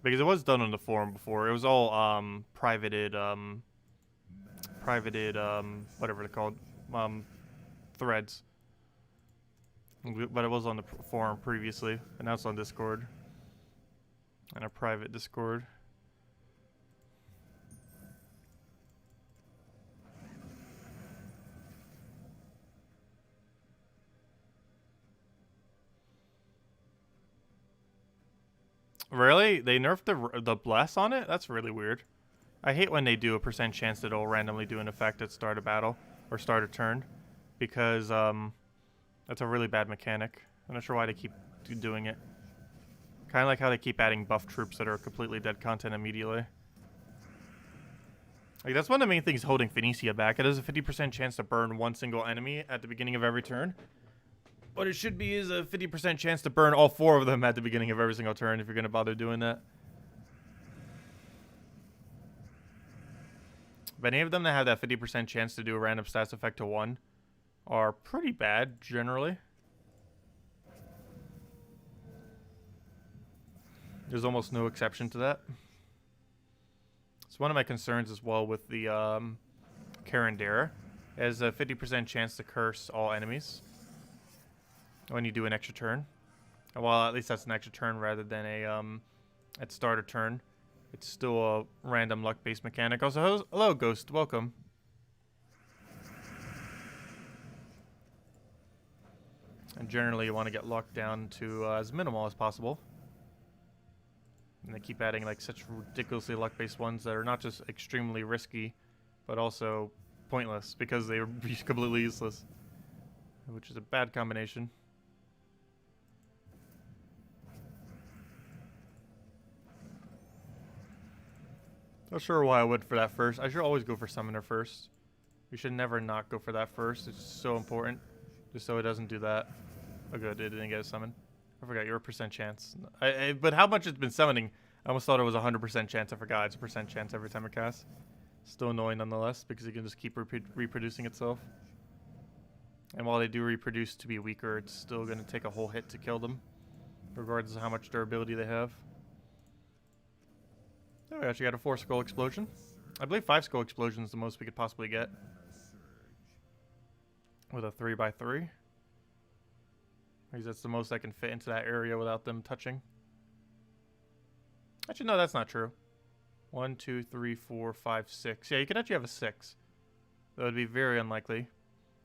Because it was done on the forum before. It was all privated, whatever they're called, threads. But it was on the forum previously, and now it's on Discord. And a private Discord. Really? They nerfed the bless on it? That's really weird. I hate when they do a % chance that it'll randomly do an effect at start a battle or start a turn, because that's a really bad mechanic. I'm not sure why they keep doing it. Kind of like how they keep adding buff troops that are completely dead content immediately. Like, that's one of the main things holding Phoenicia back. It has a 50% chance to burn one single enemy at the beginning of every turn. What it should be is a 50% chance to burn all 4 of them at the beginning of every single turn if you're going to bother doing that. But any of them that have that 50% chance to do a random stats effect to 1 are pretty bad, generally. There's almost no exception to that. It's one of my concerns as well with the Karandera. It has a 50% chance to curse all enemies when you do an extra turn. Well, at least that's an extra turn rather than a at start a turn. It's still a random luck-based mechanic. Also, hello, Ghost. Welcome. And generally, you want to get luck down to as minimal as possible. And they keep adding like such ridiculously luck-based ones that are not just extremely risky, but also pointless because they are completely useless, which is a bad combination. Not sure why I would for that first. I should always go for Summoner first. You should never not go for that first. It's so important, just so it doesn't do that. Oh good, it didn't get a summon. I forgot your % chance. But how much it's been summoning? I almost thought it was a 100% chance. I forgot it's a % chance every time it casts. Still annoying nonetheless because it can just keep reproducing itself. And while they do reproduce to be weaker, it's still going to take a whole hit to kill them, regardless of how much durability they have. Oh, we actually got a 4 skull explosion. I believe 5 skull explosion is the most we could possibly get. With a 3x3. Because that's the most I can fit into that area without them touching. Actually, no, that's not true. 1, 2, 3, 4, 5, 6. Yeah, you could actually have a 6. That would be very unlikely.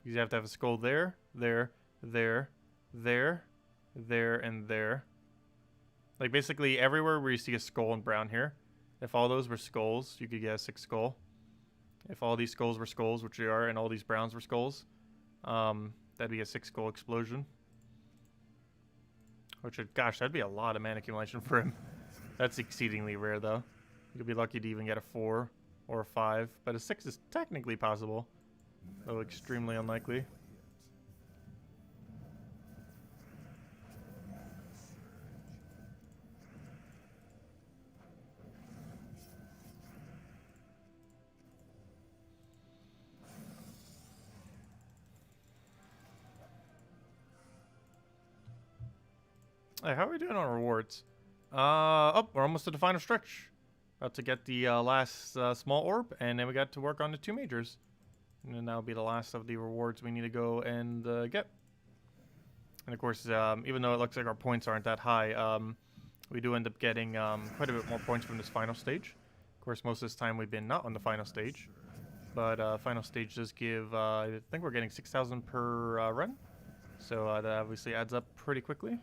Because you have to have a skull there, there, there, there, there, and there. Like, basically, everywhere where you see a skull in brown here, if all those were skulls, you could get a 6 skull. If all these skulls were skulls, which they are, and all these browns were skulls, That'd be a 6 goal explosion. Which would, gosh, that'd be a lot of mana accumulation for him. That's exceedingly rare, though. You'd be lucky to even get a 4 or a 5, but a 6 is technically possible, though extremely unlikely. Hey, how are we doing on rewards? Oh, we're almost to the final stretch. About to get the last small orb, and then we got to work on the 2 majors. And then that'll be the last of the rewards we need to go and get. And of course, even though it looks like our points aren't that high, we do end up getting quite a bit more points from this final stage. Of course, most of this time we've been not on the final stage. But final stage does give, I think we're getting 6,000 per run. So that obviously adds up pretty quickly.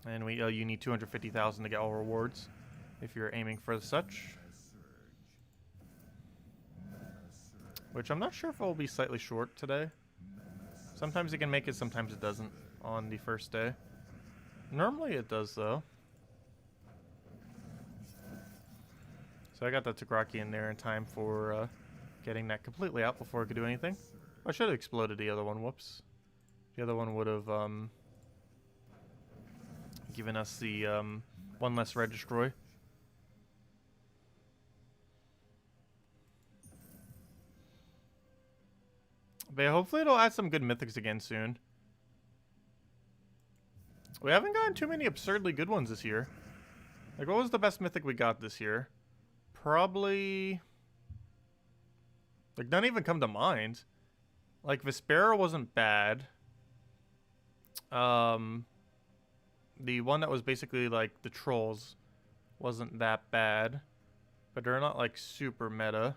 And you need 250,000 to get all rewards if you're aiming for such. Which I'm not sure if it will be slightly short today. Sometimes it can make it, sometimes it doesn't on the first day. Normally it does, though. So I got that Kaki in there in time for getting that completely out before it could do anything. I should have exploded the other one, whoops. The other one would have given us the one less red destroy. But yeah, hopefully it'll add some good mythics again soon. We haven't gotten too many absurdly good ones this year. Like, what was the best mythic we got this year? Probably... like, none even come to mind. Like, Vespera wasn't bad. The one that was basically like the trolls wasn't that bad, but they're not like super meta.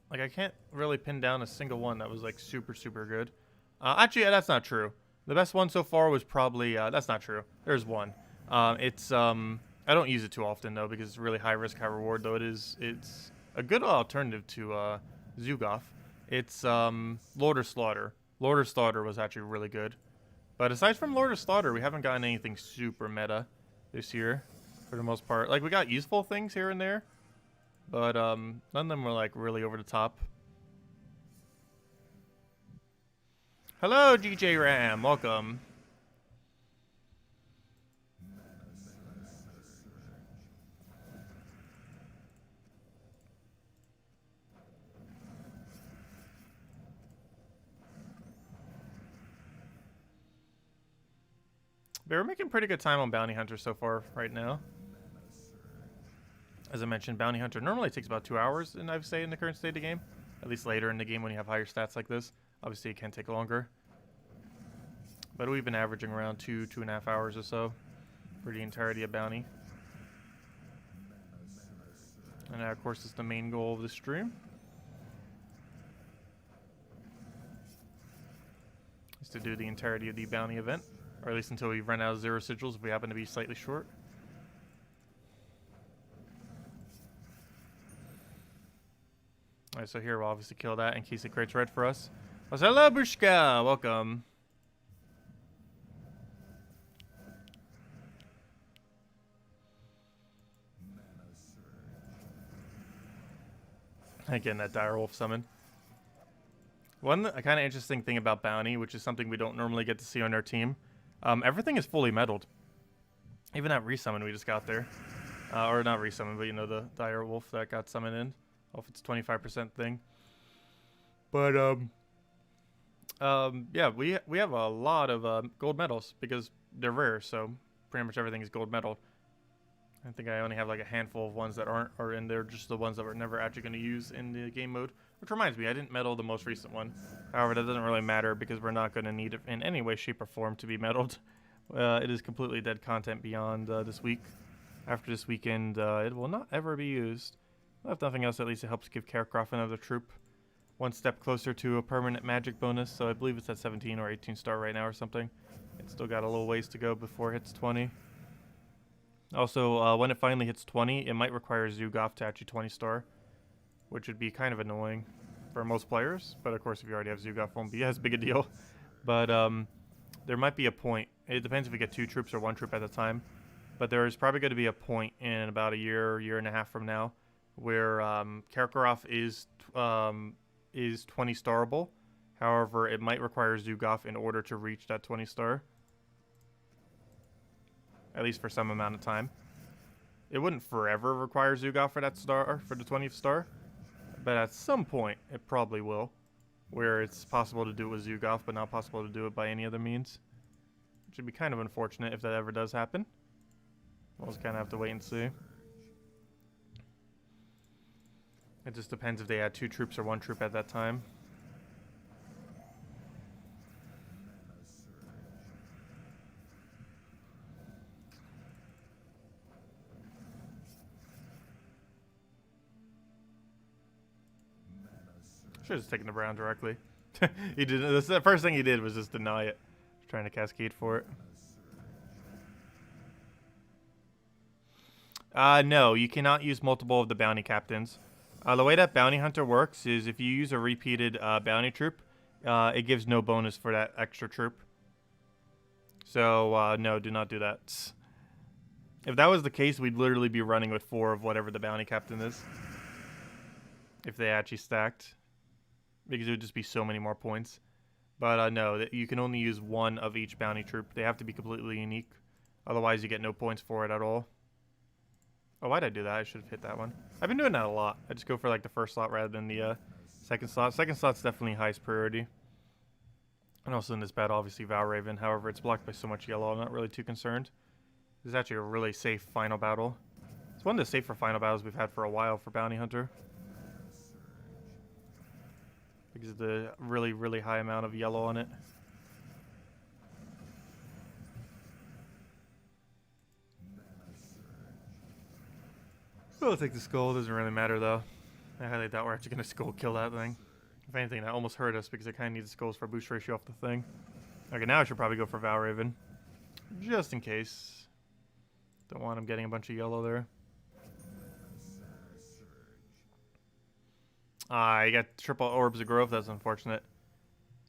Like, I can't really pin down a single one that was like super good. Actually, that's not true. The best one so far was probably that's not true. There's one. It's I don't use it too often though because it's really high risk, high reward. Though it's a good alternative to Zugoff. It's Lord of Slaughter. Lord of Slaughter was actually really good. But aside from Lord of Slaughter, we haven't gotten anything super meta this year, for the most part. Like, we got useful things here and there, but none of them were, like, really over the top. Hello, GJ Ram. Welcome. We're making pretty good time on Bounty Hunter so far right now. As I mentioned, Bounty Hunter normally takes about 2 hours, and I'd say in the current state of the game. At least later in the game when you have higher stats like this. Obviously, it can take longer. But we've been averaging around 2.5 hours or so for the entirety of Bounty. And that, of course, is the main goal of the stream. Is to do the entirety of the Bounty event. Or at least until we run out of 0 sigils if we happen to be slightly short. Alright, so here we'll obviously kill that in case it creates red for us. Hello, Bushka! Welcome. Again, that direwolf summon. One kind of interesting thing about Bounty, which is something we don't normally get to see on our team, everything is fully metalled. Even that resummon we just got there. Or not resummon, but you know, the direwolf that got summoned in. If it's 25% thing. But, yeah, we have a lot of gold medals because they're rare, so pretty much everything is gold medal. I think I only have like a handful of ones that are in there, just the ones that we're never actually going to use in the game mode. Which reminds me, I didn't medal the most recent one. However, that doesn't really matter because we're not going to need it in any way, shape, or form to be medaled. It is completely dead content beyond this week. After this weekend, it will not ever be used. Well, if nothing else, at least it helps give Karakroff another troop. One step closer to a permanent magic bonus, so I believe it's at 17 or 18 star right now or something. It's still got a little ways to go before it hits 20. Also, when it finally hits 20, it might require Zugoff to actually 20 star. which would be kind of annoying for most players. But of course, if you already have Zugaf, it won't be as big a deal. But there might be a point. It depends if we get 2 troops or 1 troop at a time. But there is probably going to be a point in about a year and a half from now where Karkaroff is 20 starable. However, it might require Zugaf in order to reach that 20 star. At least for some amount of time. It wouldn't forever require Zugaf for that star, for the 20th star. But at some point, it probably will. Where it's possible to do it with Zugaf, but not possible to do it by any other means. Which would be kind of unfortunate if that ever does happen. We'll just kind of have to wait and see. It just depends if they add 2 troops or 1 troop at that time. Should have just taken the Brown directly. He didn't. The first thing he did was just deny it. Trying to cascade for it. No, you cannot use multiple of the bounty captains. The way that bounty hunter works is if you use a repeated bounty troop, it gives no bonus for that extra troop. So, no, do not do that. If that was the case, we'd literally be running with 4 of whatever the bounty captain is. If they actually stacked. Because it would just be so many more points. But no, you can only use 1 of each bounty troop. They have to be completely unique. Otherwise, you get no points for it at all. Oh, why'd I do that? I should have hit that one. I've been doing that a lot. I just go for like the first slot rather than the second slot. Second slot's definitely highest priority. And also in this battle, obviously Valraven. However, it's blocked by so much yellow. I'm not really too concerned. This is actually a really safe final battle. It's one of the safer final battles we've had for a while for Bounty Hunter. Because of the really, really high amount of yellow on it. I'll take the skull. Doesn't really matter though. I highly doubt we're actually going to skull kill that thing. If anything, that almost hurt us because I kind of need the skulls for boost ratio off the thing. Okay, now I should probably go for Valraven. Just in case. Don't want him getting a bunch of yellow there. You got triple orbs of growth. That's unfortunate.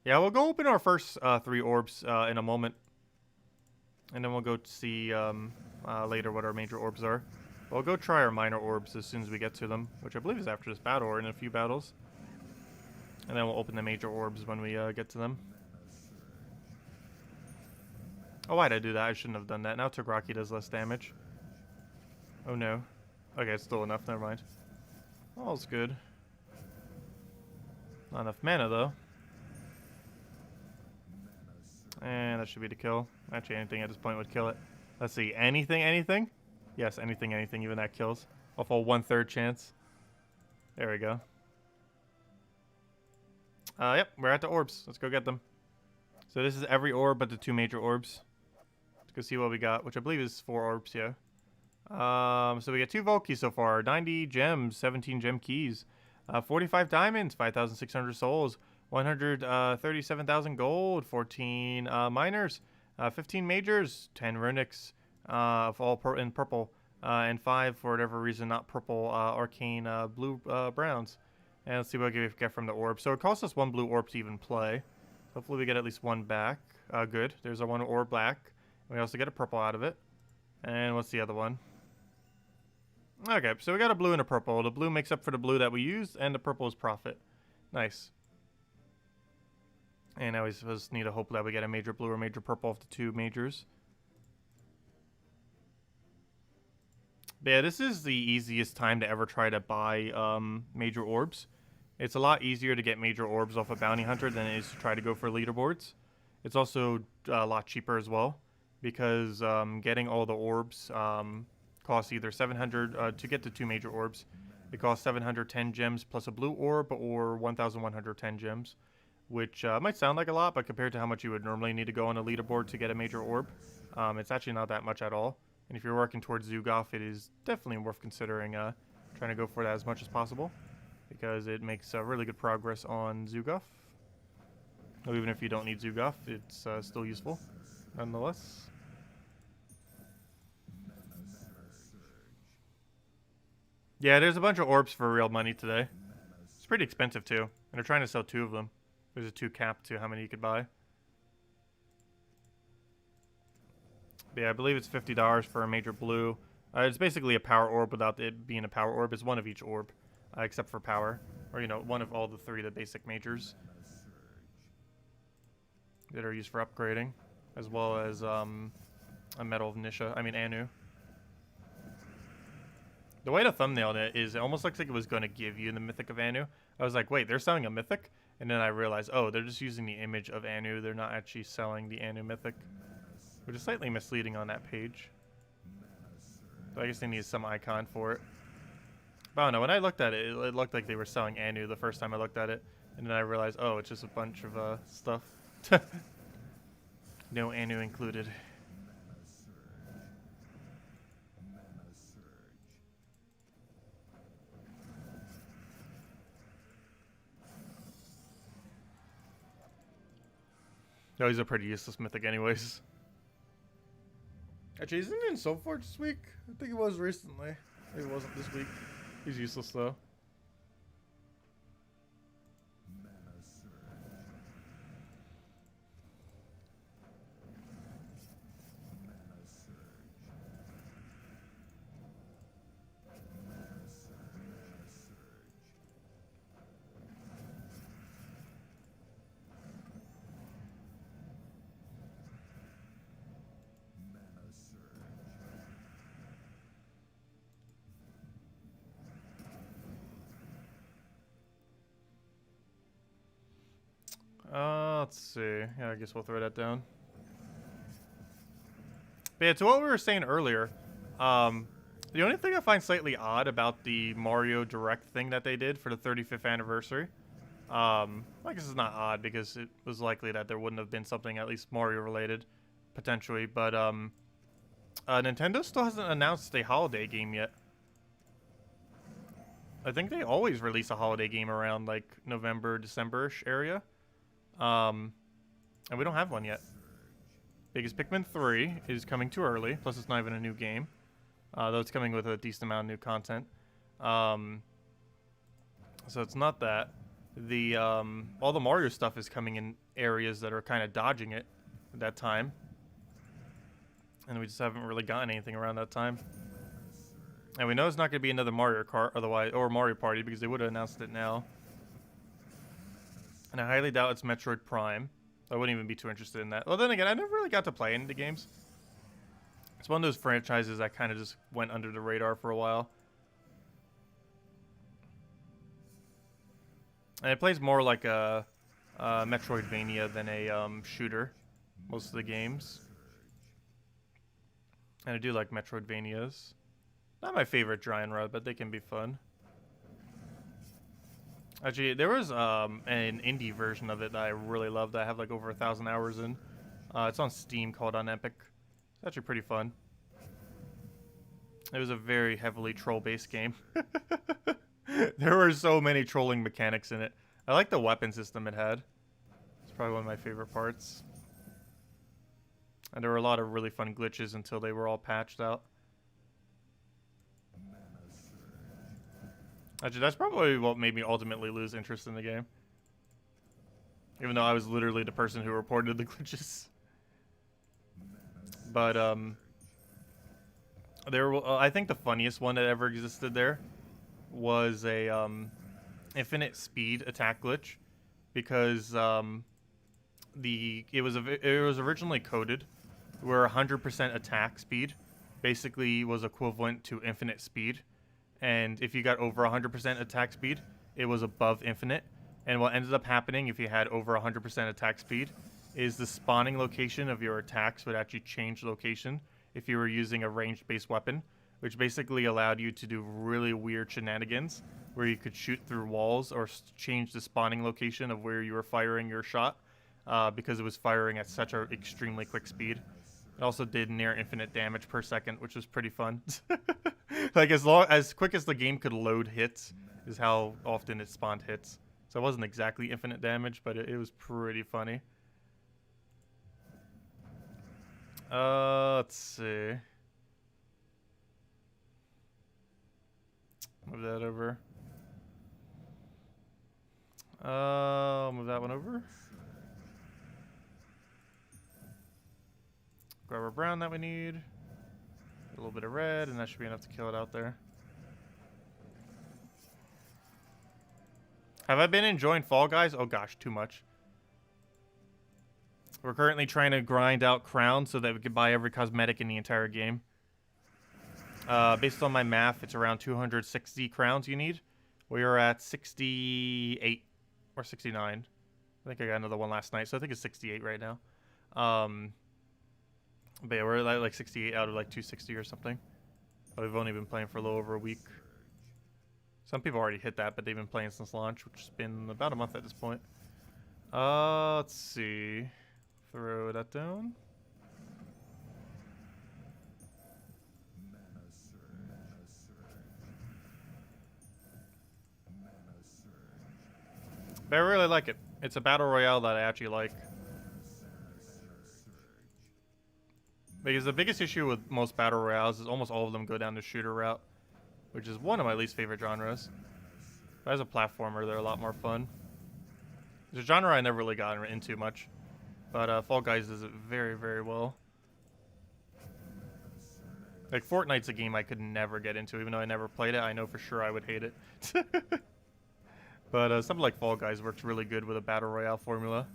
Yeah, we'll go open our first 3 orbs in a moment. And then we'll go see later what our major orbs are. We'll go try our minor orbs as soon as we get to them, which I believe is after this battle or in a few battles. And then we'll open the major orbs when we get to them. Oh, why'd I do that? I shouldn't have done that. Now Tograki does less damage. Oh no. Okay, it's still enough. Never mind. All's good. Not enough mana though. And that should be the kill. Actually, anything at this point would kill it. Let's see. Anything? Yes, anything. Even that kills. Off a 1/3 chance. There we go. Yep, we're at the orbs. Let's go get them. So this is every orb but the 2 major orbs. Let's go see what we got, which I believe is 4 orbs, yeah. So we got 2 Vault keys so far. 90 gems, 17 gem keys. 45 diamonds, 5,600 souls. 137,000 gold. 14 miners. 15 majors. 10 runics. All in purple. And 5, for whatever reason, not purple, arcane blue browns. And let's see what we get from the orb. So it costs us 1 blue orb to even play. Hopefully we get at least 1 back. Good. There's a 1 orb back. We also get a purple out of it. And what's the other one? Okay, so we got a blue and a purple. The blue makes up for the blue that we used, and the purple is profit. Nice. And now we just need to hope that we get a major blue or major purple off the 2 majors. But yeah, this is the easiest time to ever try to buy major orbs. It's a lot easier to get major orbs off a bounty hunter than it is to try to go for leaderboards. It's also a lot cheaper as well, because getting all the orbs costs either 700 to get the 2 major orbs. It costs 710 gems plus a blue orb, or 1,110 gems, which might sound like a lot, but compared to how much you would normally need to go on a leaderboard to get a major orb, it's actually not that much at all. And if you're working towards Zugaf, it is definitely worth considering trying to go for that as much as possible, because it makes really good progress on Zugaf. Even if you don't need Zugaf, it's still useful nonetheless. Yeah, there's a bunch of orbs for real money today. pretty expensive too, and they're trying to sell 2 of them. There's a 2 cap to how many you could buy. But yeah, I believe it's $50 for a major blue. It's basically a power orb without it being a power orb. It's one of each orb, except for power. Or, you know, one of all the 3 of the basic majors that are used for upgrading, as well as a Medal of Nisha. I mean, Anu. The way to thumbnail it is it almost looks like it was going to give you the Mythic of Anu. I was like, wait, they're selling a Mythic? And then I realized, oh, they're just using the image of Anu. They're not actually selling the Anu Mythic, which is slightly misleading on that page. So I guess they need some icon for it. But I don't know, when I looked at it, it looked like they were selling Anu the first time I looked at it. And then I realized, oh, it's just a bunch of stuff. No Anu included. No, he's a pretty useless mythic anyways. Actually, isn't he in Soulforge this week? I think it was recently. Maybe it wasn't this week. He's useless though. Let's see. Yeah, I guess we'll throw that down. But yeah, to what we were saying earlier, the only thing I find slightly odd about the Mario Direct thing that they did for the 35th anniversary, I guess it's not odd because it was likely that there wouldn't have been something at least Mario related, potentially, but Nintendo still hasn't announced a holiday game yet. I think they always release a holiday game around like November, December-ish area. And we don't have one yet. Because Pikmin 3 is coming too early, plus it's not even a new game. Though it's coming with a decent amount of new content. So it's not that. The all the Mario stuff is coming in areas that are kind of dodging it at that time. And we just haven't really gotten anything around that time. And we know it's not going to be another Mario Kart otherwise, or Mario Party, because they would have announced it now. And I highly doubt it's Metroid Prime. I wouldn't even be too interested in that. Well, then again, I never really got to play any of the games. It's one of those franchises that kind of just went under the radar for a while. And it plays more like a Metroidvania than a shooter, most of the games. And I do like Metroidvanias. Not my favorite genre, but they can be fun. Actually, there was an indie version of it that I really loved. I have like over 1,000 hours in. It's on Steam called Unepic. It's actually pretty fun. It was a very heavily troll-based game. There were so many trolling mechanics in it. I like the weapon system it had. It's probably one of my favorite parts. And there were a lot of really fun glitches until they were all patched out. Actually, that's probably what made me ultimately lose interest in the game. Even though I was literally the person who reported the glitches. But, I think the funniest one that ever existed there was a, infinite speed attack glitch. Because, it was originally coded where 100% attack speed basically was equivalent to infinite speed. And if you got over 100% attack speed, it was above infinite. And what ended up happening if you had over 100% attack speed is the spawning location of your attacks would actually change location if you were using a ranged-based weapon, which basically allowed you to do really weird shenanigans where you could shoot through walls or change the spawning location of where you were firing your shot because it was firing at such an extremely quick speed. It also did near infinite damage per second, which was pretty fun. Like as quick as the game could load hits is how often it spawned hits. So it wasn't exactly infinite damage, but it was pretty funny. Let's see. Move that over. I'll move that one over. Grab our brown that we need. A little bit of red, and that should be enough to kill it out there. Have I been enjoying Fall Guys? Oh gosh, too much. We're currently trying to grind out crowns so that we can buy every cosmetic in the entire game. Based on my math, it's around 260 crowns you need. We are at 68 or 69. I think I got another one last night, so I think it's 68 right now. But yeah, we're at like 68 out of like 260 or something. But we've only been playing for a little over a week. Some people already hit that, but they've been playing since launch, which has been about a month at this point. Let's see. Throw that down. But I really like it. It's a battle royale that I actually like. Because the biggest issue with most battle royales is almost all of them go down the shooter route, which is one of my least favorite genres. But as a platformer, they're a lot more fun. It's a genre I never really got into much, but Fall Guys does it very, very well. Like, Fortnite's a game I could never get into, even though I never played it. I know for sure I would hate it. But something like Fall Guys works really good with a battle royale formula.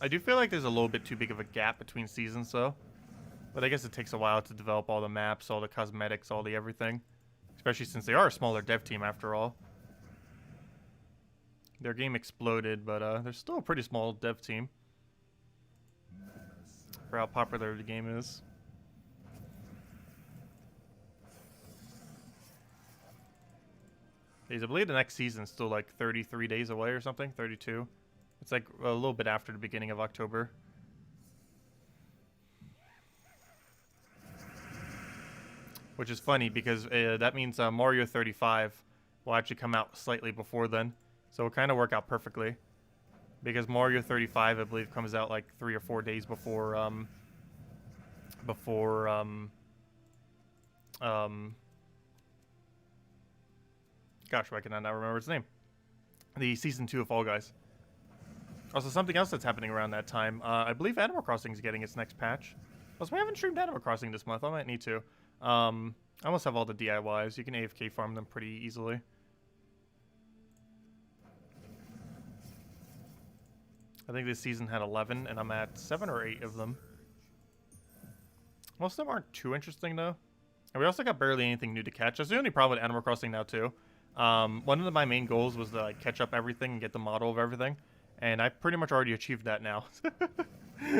I do feel like there's a little bit too big of a gap between seasons, though. But I guess it takes a while to develop all the maps, all the cosmetics, all the everything. Especially since they are a smaller dev team, after all. Their game exploded, but they're still a pretty small dev team. For how popular the game is. I believe the next season's still like 33 days away or something, 32. It's like a little bit after the beginning of October. Which is funny because that means Mario 35 will actually come out slightly before then. So it'll kind of work out perfectly. Because Mario 35, I believe, comes out like 3 or 4 days before, gosh, why can I not remember its name? The Season 2 of Fall Guys. Also, something else that's happening around that time, I believe Animal Crossing is getting its next patch. Also, we haven't streamed Animal Crossing this month. I might need to. I almost have all the DIYs. You can AFK farm them pretty easily. I think this season had 11, and I'm at 7 or 8 of them. Most of them aren't too interesting, though. And we also got barely anything new to catch. That's the only problem with Animal Crossing now, too. One of my main goals was to like catch up everything and get the model of everything. And I pretty much already achieved that now.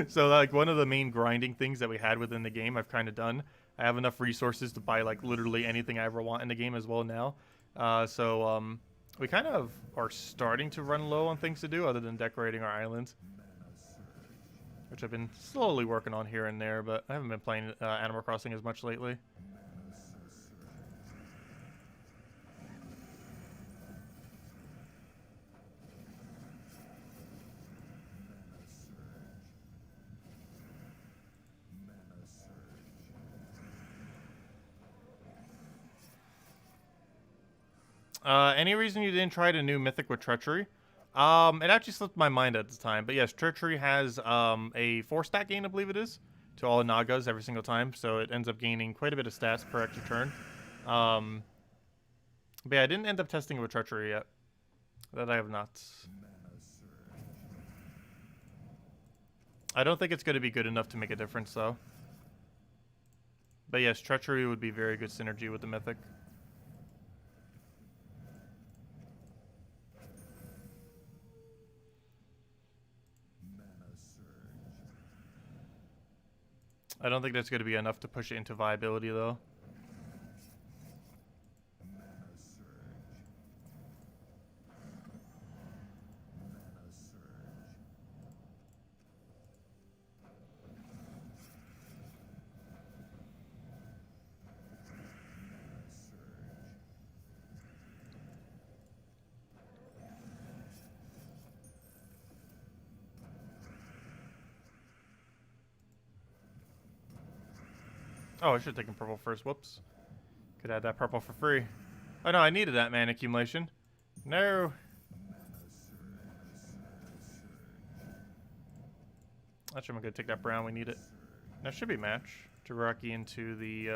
So, like, one of the main grinding things that we had within the game, I've kind of done. I have enough resources to buy, like, literally anything I ever want in the game as well now. We kind of are starting to run low on things to do other than decorating our island. Which I've been slowly working on here and there, but I haven't been playing Animal Crossing as much lately. Any reason you didn't try the new Mythic with Treachery? It actually slipped my mind at the time. But yes, Treachery has a 4-stat gain, I believe it is, to all Nagas every single time. So it ends up gaining quite a bit of stats per extra turn. But yeah, I didn't end up testing it with Treachery yet. That I have not. I don't think it's going to be good enough to make a difference, though. But yes, Treachery would be very good synergy with the Mythic. I don't think that's going to be enough to push it into viability, though. Oh, I should have taken purple first. Whoops. Could add that purple for free. Oh no, I needed that mana accumulation. No. Actually, I'm gonna take that brown. We need it. That should be match. To Rocky into the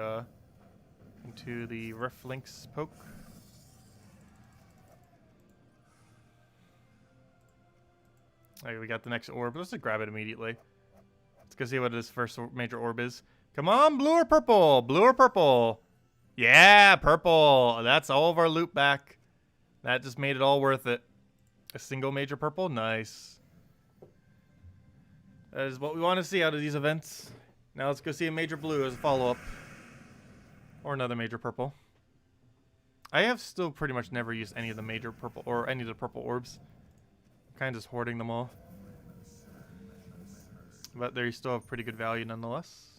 Rift Links poke. Alright, we got the next orb. Let's just grab it immediately. Let's go see what this first major orb is. Come on, blue or purple? Blue or purple? Yeah, purple. That's all of our loot back. That just made it all worth it. A single major purple? Nice. That is what we want to see out of these events. Now let's go see a major blue as a follow-up. Or another major purple. I have still pretty much never used any of the major purple or any of the purple orbs. Kind of just hoarding them all. But they still have pretty good value nonetheless.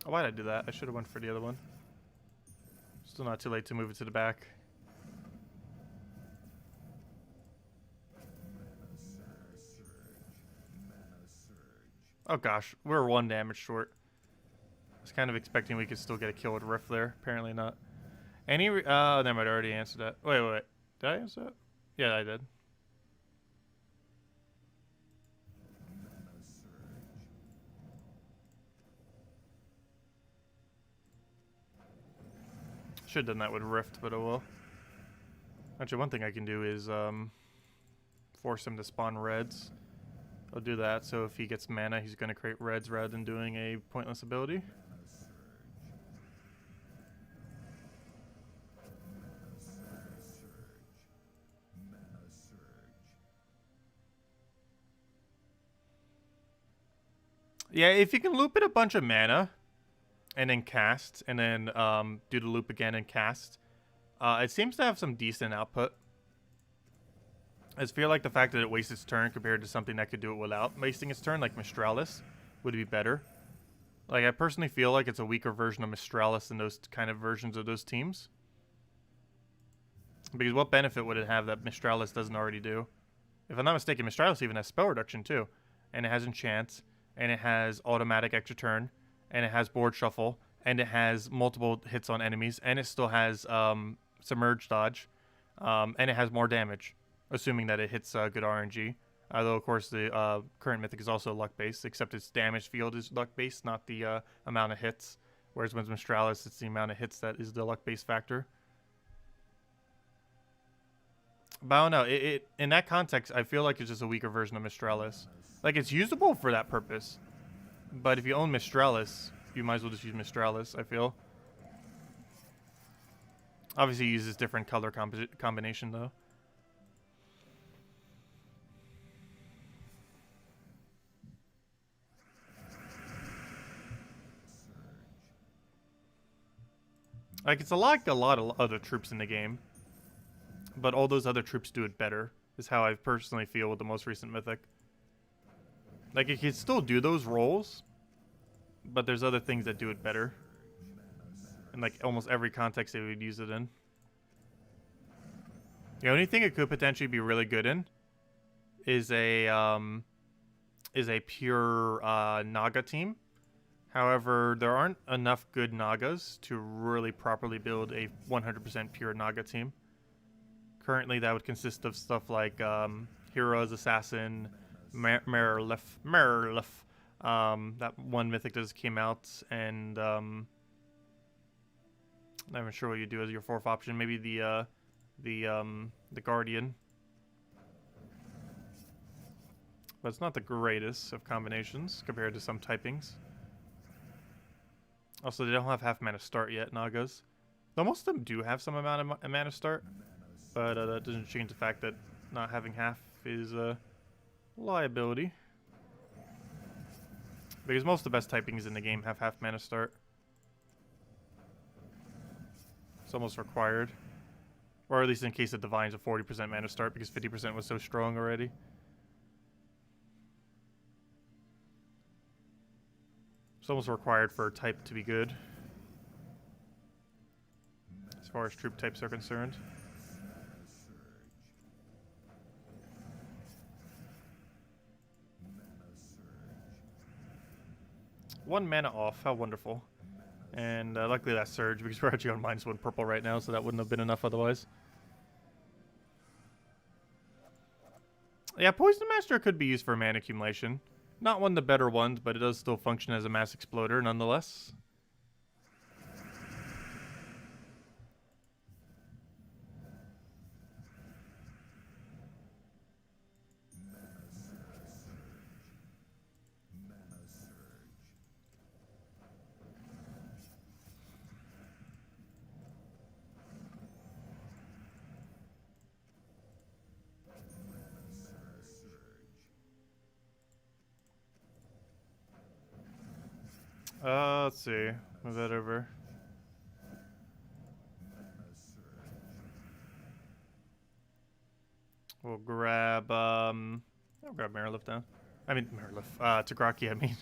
Oh, why did I do that? I should have went for the other one. Still not too late to move it to the back. Oh gosh, we're 1 damage short. I was kind of expecting we could still get a kill with Rift there. Apparently not. Any never mind, I already answered that. Wait. Did I answer that? Yeah, I did. Should have done that with Rift, but oh well. Actually, one thing I can do is force him to spawn reds. I'll do that, so if he gets mana, he's going to create reds rather than doing a pointless ability. Yeah, if you can loop in a bunch of mana, and then cast, and then do the loop again and cast, it seems to have some decent output. I just feel like the fact that it wastes its turn compared to something that could do it without wasting its turn, like Mistralis, would be better. Like, I personally feel like it's a weaker version of Mistralis than those kind of versions of those teams. Because what benefit would it have that Mistralis doesn't already do? If I'm not mistaken, Mistralis even has spell reduction too. And it has enchant, and it has automatic extra turn, and it has board shuffle, and it has multiple hits on enemies, and it still has submerge dodge, and it has more damage. Assuming that it hits good RNG. Though, of course, the current Mythic is also luck-based, except its damage field is luck-based, not the amount of hits. Whereas with Mistralis, it's the amount of hits that is the luck-based factor. But I don't know. In that context, I feel like it's just a weaker version of Mistralis. Like, it's usable for that purpose. But if you own Mistralis, you might as well just use Mistralis, I feel. Obviously, it uses different color combination, though. Like, it's like a lot of other troops in the game. But all those other troops do it better, is how I personally feel with the most recent Mythic. Like, it can still do those roles, but there's other things that do it better. In, like, almost every context they would use it in. The only thing it could potentially be really good in is a pure Naga team. However, there aren't enough good Nagas to really properly build a 100% pure Naga team. Currently, that would consist of stuff like Heroes, Assassin, Merlef, that one Mythic that just came out, and I'm not even sure what you do as your fourth option. Maybe the Guardian. But it's not the greatest of combinations compared to some typings. Also, they don't have half mana start yet, Nagas. Though most of them do have some amount of mana start. But that doesn't change the fact that not having half is a liability. Because most of the best typings in the game have half mana start. It's almost required. Or at least in case of Divine's a 40% mana start because 50% was so strong already. It's almost required for a type to be good. As far as troop types are concerned. 1 mana off. How wonderful. And luckily that surge, because we're actually on -1 purple right now, so that wouldn't have been enough otherwise. Yeah, Poison Master could be used for mana accumulation. Not one of the better ones, but it does still function as a mass exploder nonetheless. Let's see. Move that over. We'll grab, I'll grab Mariliff down. I mean, Mariliff, Kaki, I mean.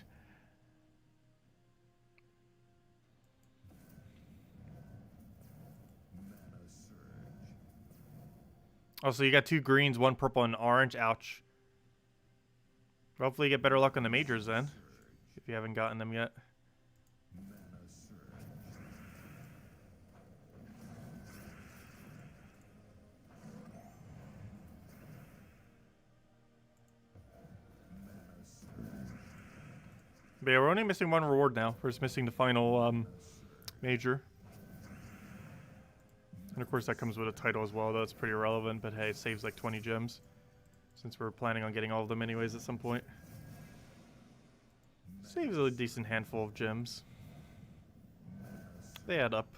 Oh, so you got 2 greens, 1 purple, and orange. Ouch. Hopefully you get better luck on the majors then, if you haven't gotten them yet. But yeah, we're only missing 1 reward now. We're just missing the final major. And of course that comes with a title as well. That's pretty irrelevant, but hey, it saves like 20 gems. Since we're planning on getting all of them anyways at some point. Saves a decent handful of gems. They add up.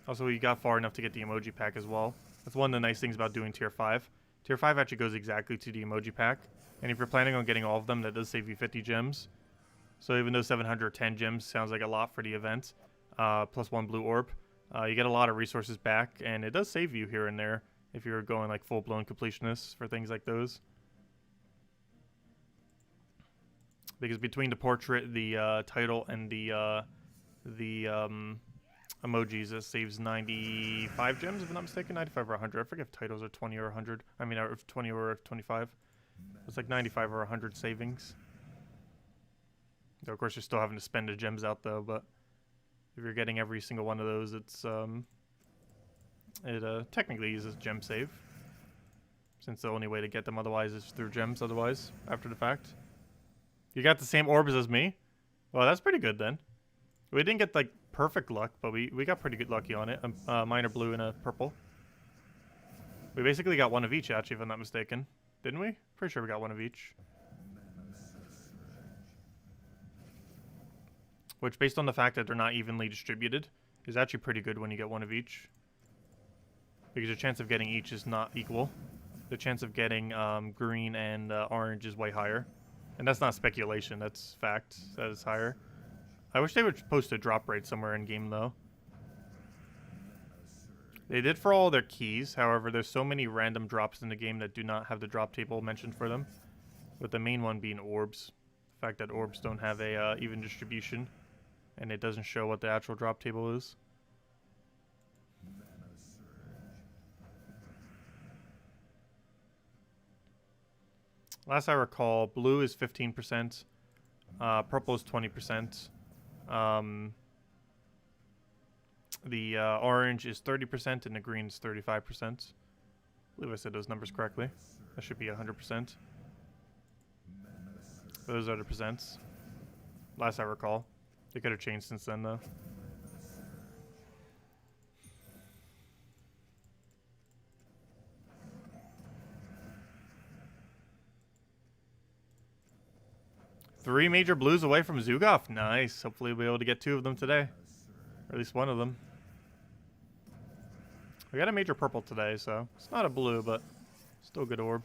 Also, you got far enough to get the emoji pack as well. That's one of the nice things about doing tier 5. Tier 5 actually goes exactly to the emoji pack. And if you're planning on getting all of them, that does save you 50 gems. So even though 710 gems sounds like a lot for the event, plus 1 blue orb, you get a lot of resources back, and it does save you here and there if you're going like full-blown completionist for things like those. Because between the portrait, the title, and the emojis, it saves 95 gems, if I'm not mistaken. 95 or 100. I forget if titles are 20 or 100. I mean, or 20 or 25. It's like 95 or 100 savings. So of course, you're still having to spend the gems out, though, but if you're getting every single one of those, it's it technically uses gem save, since the only way to get them otherwise is through gems otherwise, after the fact. You got the same orbs as me? Well, that's pretty good then. We didn't get like perfect luck, but we got pretty good lucky on it. Mine are blue and a purple. We basically got 1 of each, actually, if I'm not mistaken. Didn't we? Pretty sure we got 1 of each. Which, based on the fact that they're not evenly distributed, is actually pretty good when you get 1 of each. Because your chance of getting each is not equal. The chance of getting green and orange is way higher. And that's not speculation, that's fact. That is higher. I wish they would post a drop rate somewhere in game, though. They did for all their keys, however, there's so many random drops in the game that do not have the drop table mentioned for them. With the main one being orbs. The fact that orbs don't have a even distribution. And it doesn't show what the actual drop table is. Last I recall, blue is 15%, purple is 20%, the orange is 30%, and the green is 35%. I believe I said those numbers correctly. That should be 100%. Those are the percents. Last I recall. They could have changed since then, though. Three major blues away from Zugov. Nice. Hopefully we'll be able to get 2 of them today. Or at least 1 of them. We got a major purple today, so it's not a blue, but still a good orb.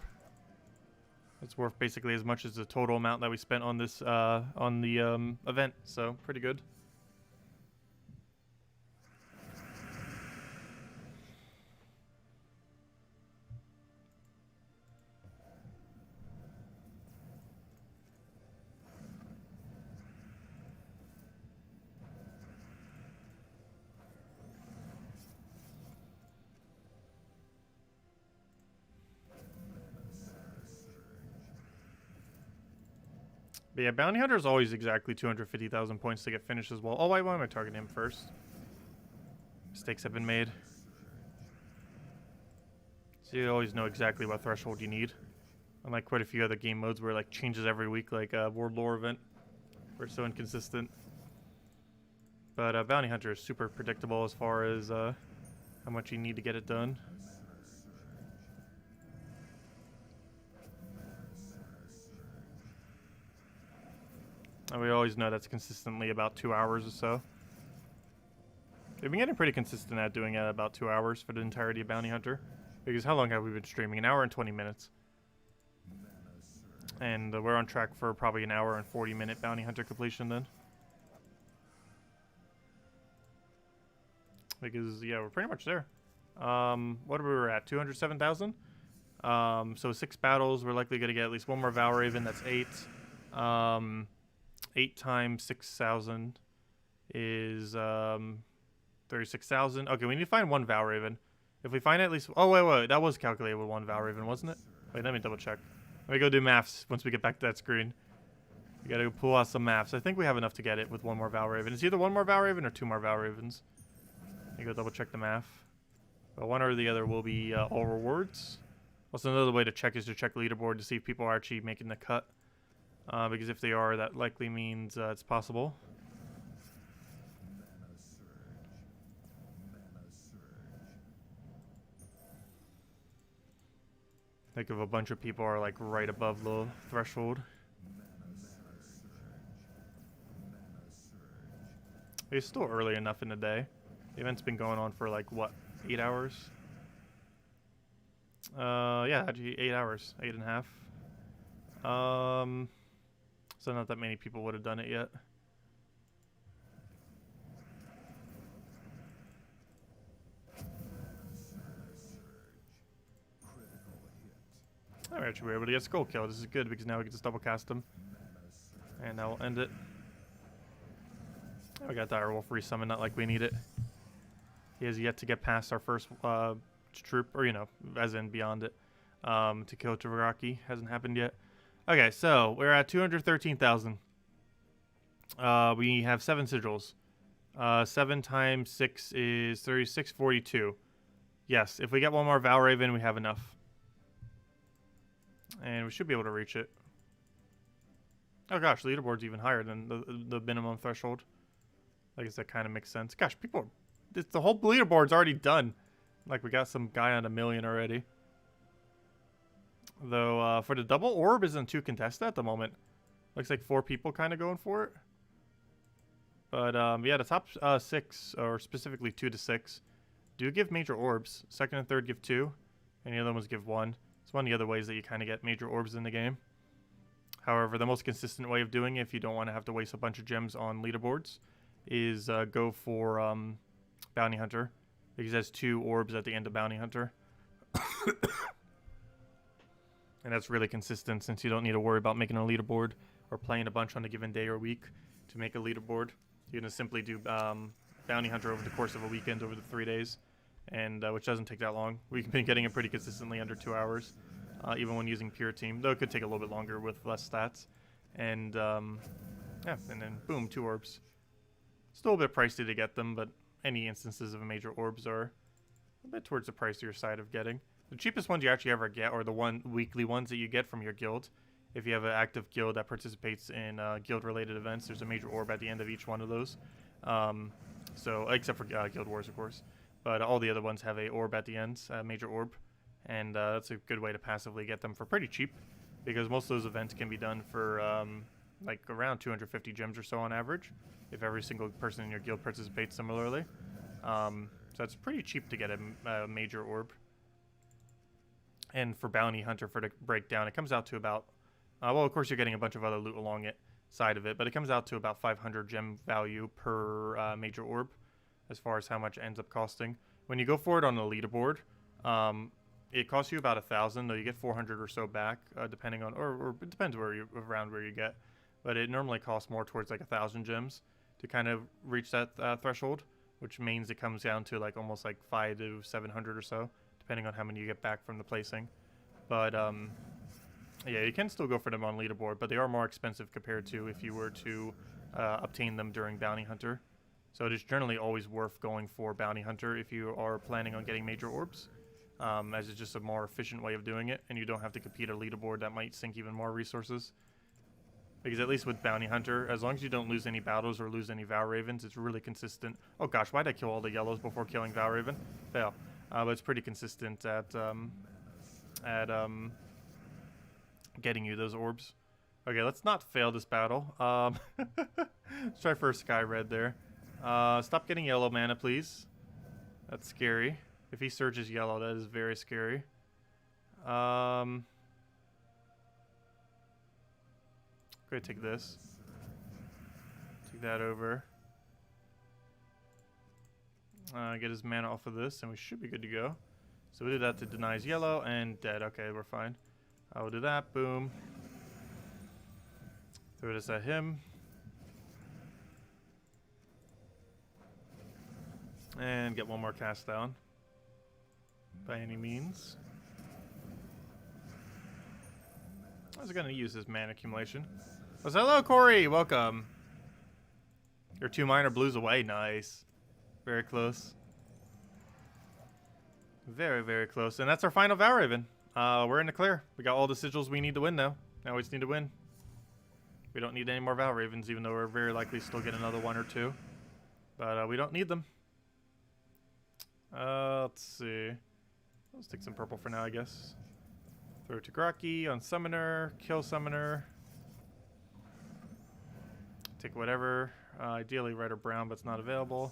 It's worth basically as much as the total amount that we spent on this on the event, so pretty good. But yeah, Bounty Hunter is always exactly 250,000 points to get finished as well. Oh, why am I targeting him first? Mistakes have been made. So you always know exactly what threshold you need. Unlike quite a few other game modes where it like changes every week, like World Lore event, where it's so inconsistent. But Bounty Hunter is super predictable as far as how much you need to get it done. And we always know that's consistently about 2 hours or so. We've been getting pretty consistent at doing it at about 2 hours for the entirety of Bounty Hunter. Because how long have we been streaming? An hour and 20 minutes. And we're on track for probably an hour and 40-minute Bounty Hunter completion then. Because, yeah, we're pretty much there. What are we at? 207,000? So 6 battles. We're likely going to get at least one more Val Raven. That's 8. 8 times 6,000 is 36,000. Okay, we need to find one Val Raven. If we find at least... Oh, wait. That was calculated with one Val Raven, wasn't it? Wait, let me double check. Let me go do maths once we get back to that screen. We gotta go pull out some maths. I think we have enough to get it with one more Val Raven. It's either one more Val Raven or 2 more Val Ravens. Let me go double check the math. But one or the other will be all rewards. Also, another way to check is to check leaderboard to see if people are actually making the cut. Because if they are, that likely means it's possible. Like if a bunch of people are like right above the threshold. It's still early enough in the day. The event's been going on for like what, 8 hours? Yeah, actually 8 hours, 8.5. So not that many people would have done it yet. Alright, we were able to get Skull Kill. This is good because now we can just double cast him. And that will end it. We got Direwolf resummon, not like we need it. He has yet to get past our first troop, or, you know, as in beyond it, to kill Kaki. Hasn't happened yet. Okay, so we're at 213,000. We have 7 sigils. 7 times 6 is 3642. Yes, if we get one more Val Raven, we have enough. And we should be able to reach it. Oh gosh, the leaderboard's even higher than the minimum threshold. I guess that kind of makes sense. Gosh, people, the whole leaderboard's already done. Like we got some guy on 1 million already. Though for the double orb isn't too contested at the moment. Looks like 4 people kind of going for it. But yeah, the top 6, or specifically 2 to 6, do give major orbs. 2nd and 3rd give 2, and the other ones give 1. It's one of the other ways that you kind of get major orbs in the game. However, the most consistent way of doing it, if you don't want to have to waste a bunch of gems on leaderboards, is go for Bounty Hunter, because it has 2 orbs at the end of Bounty Hunter. And that's really consistent since you don't need to worry about making a leaderboard or playing a bunch on a given day or week to make a leaderboard. You can simply do Bounty Hunter over the course of a weekend over the 3 days, and which doesn't take that long. We've been getting it pretty consistently under 2 hours, even when using pure team, though it could take a little bit longer with less stats. And yeah, and then boom, 2 orbs. Still a bit pricey to get them, but any instances of major orbs are a bit towards the pricier side of getting. The cheapest ones you actually ever get are the weekly ones that you get from your guild. If you have an active guild that participates in guild-related events, there's a major orb at the end of each one of those. So, except for Guild Wars, of course. But all the other ones have a orb at the end, a major orb. And that's a good way to passively get them for pretty cheap. Because most of those events can be done for like around 250 gems or so on average. If every single person in your guild participates similarly. So it's pretty cheap to get a major orb. And for Bounty Hunter, for the breakdown, it comes out to about... well, of course, you're getting a bunch of other loot along it side of it, but it comes out to about 500 gem value per major orb as far as how much it ends up costing. When you go for it on the leaderboard, it costs you about 1,000, though you get 400 or so back, depending on... Or it depends around where you get. But it normally costs more towards like 1,000 gems to kind of reach that threshold, which means it comes down to like almost like 500 to 700 or so, depending on how many you get back from the placing. But Yeah, you can still go for them on leaderboard, but they are more expensive compared to if you were to obtain them during Bounty Hunter. So it is generally always worth going for Bounty Hunter if you are planning on getting major orbs, as it's just a more efficient way of doing it, and you don't have to compete a leaderboard that might sink even more resources. Because at least with Bounty Hunter, as long as you don't lose any battles or lose any Valravens, it's really consistent. Oh gosh, why'd I kill all the yellows before killing Valraven? Fail. But it's pretty consistent at getting you those orbs. Okay, let's not fail this battle. Let's try for a Sky Red there. Stop getting yellow mana, please. That's scary. If he surges yellow, that is very scary. Go ahead, take this. Take that over. Get his mana off of this, and we should be good to go. So we do that to denies yellow and dead. Okay, we're fine. I will do that. Boom. Throw this at him. And get one more cast down. By any means. I was going to use his mana accumulation. Oh, so hello, Corey. Welcome. Your 2 minor blues away. Nice. Very close. Very, very close. And that's our final Valraven. We're in the clear. We got all the sigils we need to win now. Now we just need to win. We don't need any more Valravens, even though we're very likely still get another 1 or 2. But we don't need them. Let's see. Let's take some purple for now, I guess. Throw it to Kaki on Summoner. Kill Summoner. Take whatever. Ideally red or brown, but it's not available.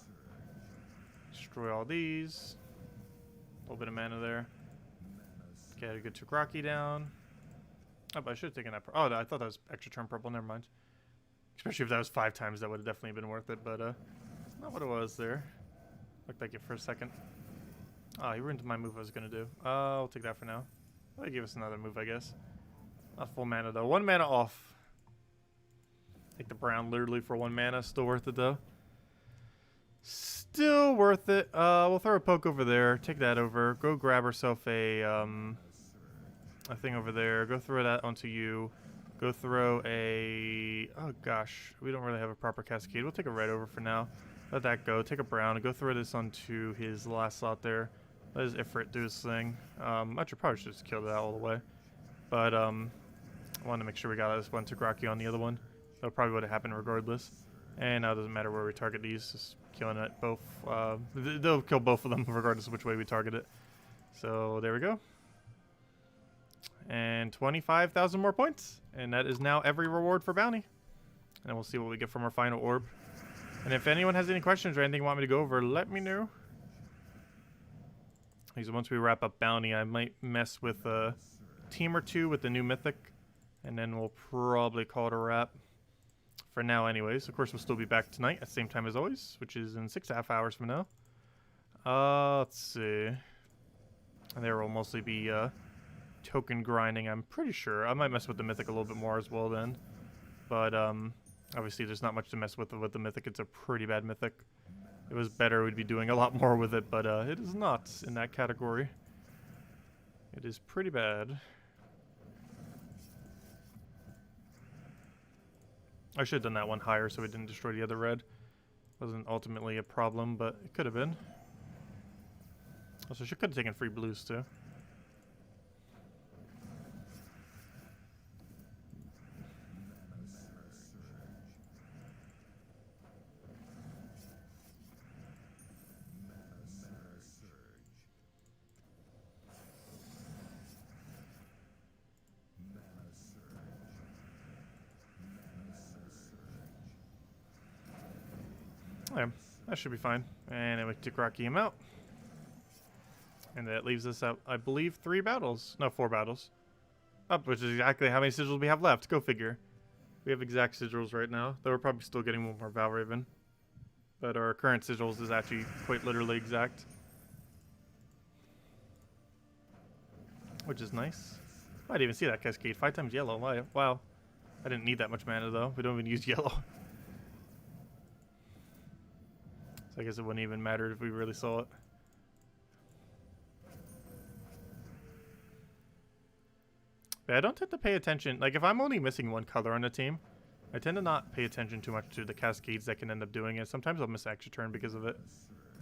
Destroy all these. A little bit of mana there. Okay, get to Kaki down. Oh, but I should have taken that. Oh, I thought that was extra turn purple. Never mind. Especially if that was 5 times, that would have definitely been worth it. But it's not what it was there. Looked like it for a second. Oh, he ruined my move I was going to do. I'll take that for now. I'll give us another move, I guess. Not full mana, though. 1 mana off. Take the brown literally for 1 mana. Still worth it, though. Still worth it. We'll throw a poke over there. Take that over. Go grab herself a thing over there. Go throw that onto you. Go throw a... Oh, gosh. We don't really have a proper cascade. We'll take a red over for now. Let that go. Take a brown and go throw this onto his last slot there. Let his Ifrit do his thing. I should probably just kill that all the way. But I wanted to make sure we got this one to Kaki on the other one. That probably would have happened regardless. And now it doesn't matter where we target these. Just killing it both. They'll kill both of them regardless of which way we target it. So there we go. And 25,000 more points. And that is now every reward for bounty. And we'll see what we get from our final orb. And if anyone has any questions or anything you want me to go over, let me know. Because once we wrap up bounty, I might mess with a team or 2 with the new Mythic. And then we'll probably call it a wrap. For now anyways. Of course, we'll still be back tonight at the same time as always, which is in 6.5 hours from now. Let's see. And there will mostly be token grinding, I'm pretty sure. I might mess with the Mythic a little bit more as well then. But obviously there's not much to mess with the Mythic. It's a pretty bad Mythic. If it was better, we'd be doing a lot more with it, but it is not in that category. It is pretty bad. I should have done that one higher so it didn't destroy the other red. Wasn't ultimately a problem, but it could have been. Also, she could have taken free blues too. Yeah, that should be fine. And then we take Kaki him out. And that leaves us out, I believe, 3 battles. No, 4 battles. Up, which is exactly how many sigils we have left. Go figure. We have exact sigils right now. Though we're probably still getting one more Valraven. But our current sigils is actually quite literally exact. Which is nice. I didn't even see that cascade. 5 times yellow. Wow. I didn't need that much mana though. We don't even use yellow. So I guess it wouldn't even matter if we really saw it. But I don't tend to pay attention. Like, if I'm only missing one color on a team, I tend to not pay attention too much to the cascades that can end up doing it. Sometimes I'll miss an extra turn because of it.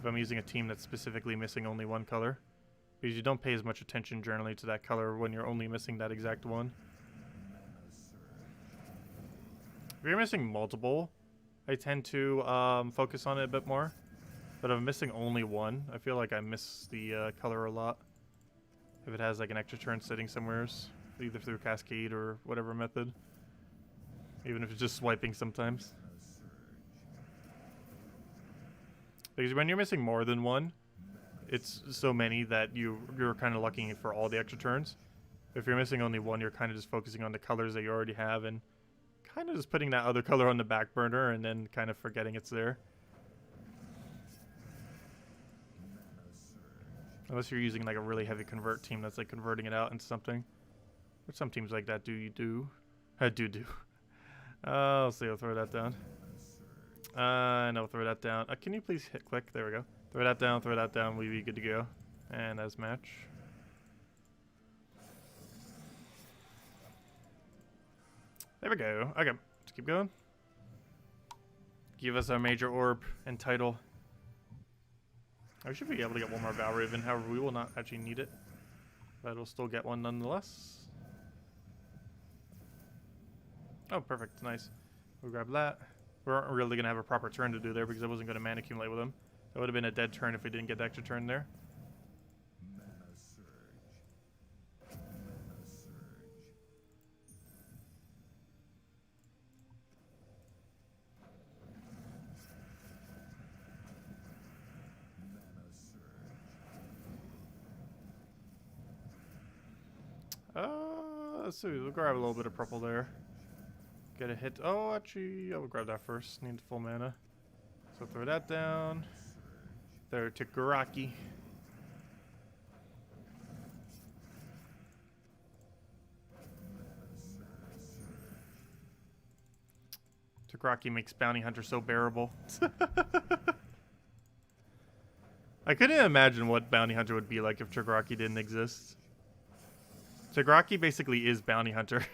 If I'm using a team that's specifically missing only one color. Because you don't pay as much attention generally to that color when you're only missing that exact one. If you're missing multiple, I tend to focus on it a bit more. But if I'm missing only one, I feel like I miss the color a lot. If it has like an extra turn sitting somewhere, either through cascade or whatever method. Even if it's just swiping sometimes. Because when you're missing more than one, it's so many that you're kind of looking for all the extra turns. If you're missing only one, you're kind of just focusing on the colors that you already have and kind of just putting that other color on the back burner and then kind of forgetting it's there. Unless you're using like a really heavy convert team that's like converting it out into something. Which some teams like that do. Let's see, I'll throw that down. No, throw that down. Can you please hit click? There we go. Throw that down, we'll be good to go. And that's match. There we go. Okay, let's keep going. Give us our major orb and title. We should be able to get one more Valraven, however we will not actually need it. But we'll still get one nonetheless. Oh, perfect, nice. We'll grab that. We weren't really going to have a proper turn to do there because I wasn't going to mana accumulate with him. That would have been a dead turn if we didn't get the extra turn there. Let's see, we'll grab a little bit of purple there. Get a hit. Oh, actually, I will grab that first. Need full mana. So throw that down. There to Kaki. Kaki makes Bounty Hunter so bearable. I couldn't imagine what Bounty Hunter would be like if Kaki didn't exist. Kaki basically is Bounty Hunter.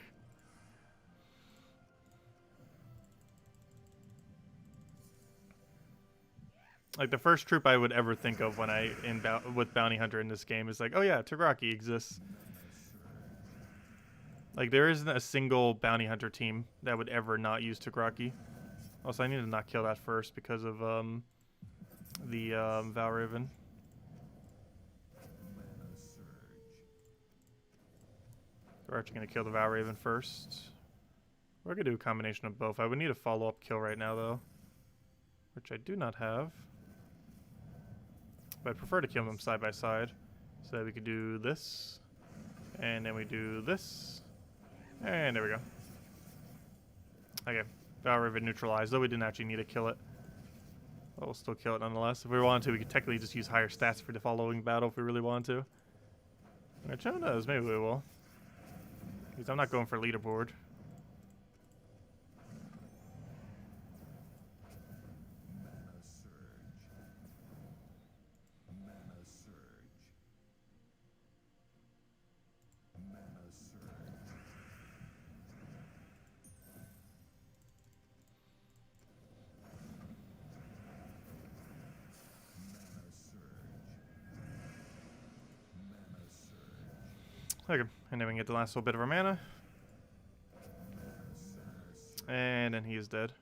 Like the first troop I would ever think of when I with Bounty Hunter in this game is like, oh yeah, Kaki exists. Like there isn't a single Bounty Hunter team that would ever not use Kaki. Also, I need to not kill that first because of the Valraven. We're actually going to kill the Valraven first. We're going to do a combination of both. I would need a follow-up kill right now, though. Which I do not have. But I'd prefer to kill them side by side. So that we could do this. And then we do this. And there we go. Okay. Valraven neutralized, though we didn't actually need to kill it. But we'll still kill it nonetheless. If we wanted to, we could technically just use higher stats for the following battle if we really wanted to. Which who knows, maybe we will. Because I'm not going for leaderboard. Okay, and then we can get the last little bit of our mana. And then he is dead.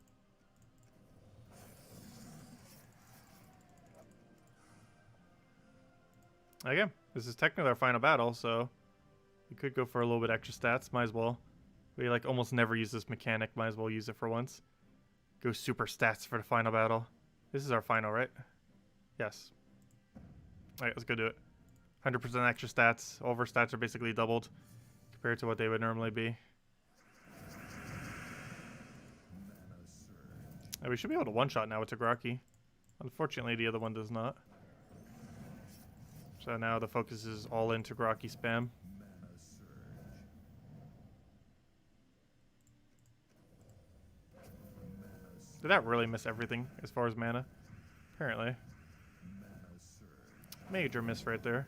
Okay, this is technically our final battle, so we could go for a little bit extra stats. Might as well. We like almost never use this mechanic. Might as well use it for once. Go super stats for the final battle. This is our final, right? Yes. Alright, let's go do it. 100% extra stats. All of our stats are basically doubled compared to what they would normally be. And we should be able to one-shot now with Kaki. Unfortunately, the other one does not. So now the focus is all in Kaki spam. Did that really miss everything as far as mana? Apparently. Major miss right there.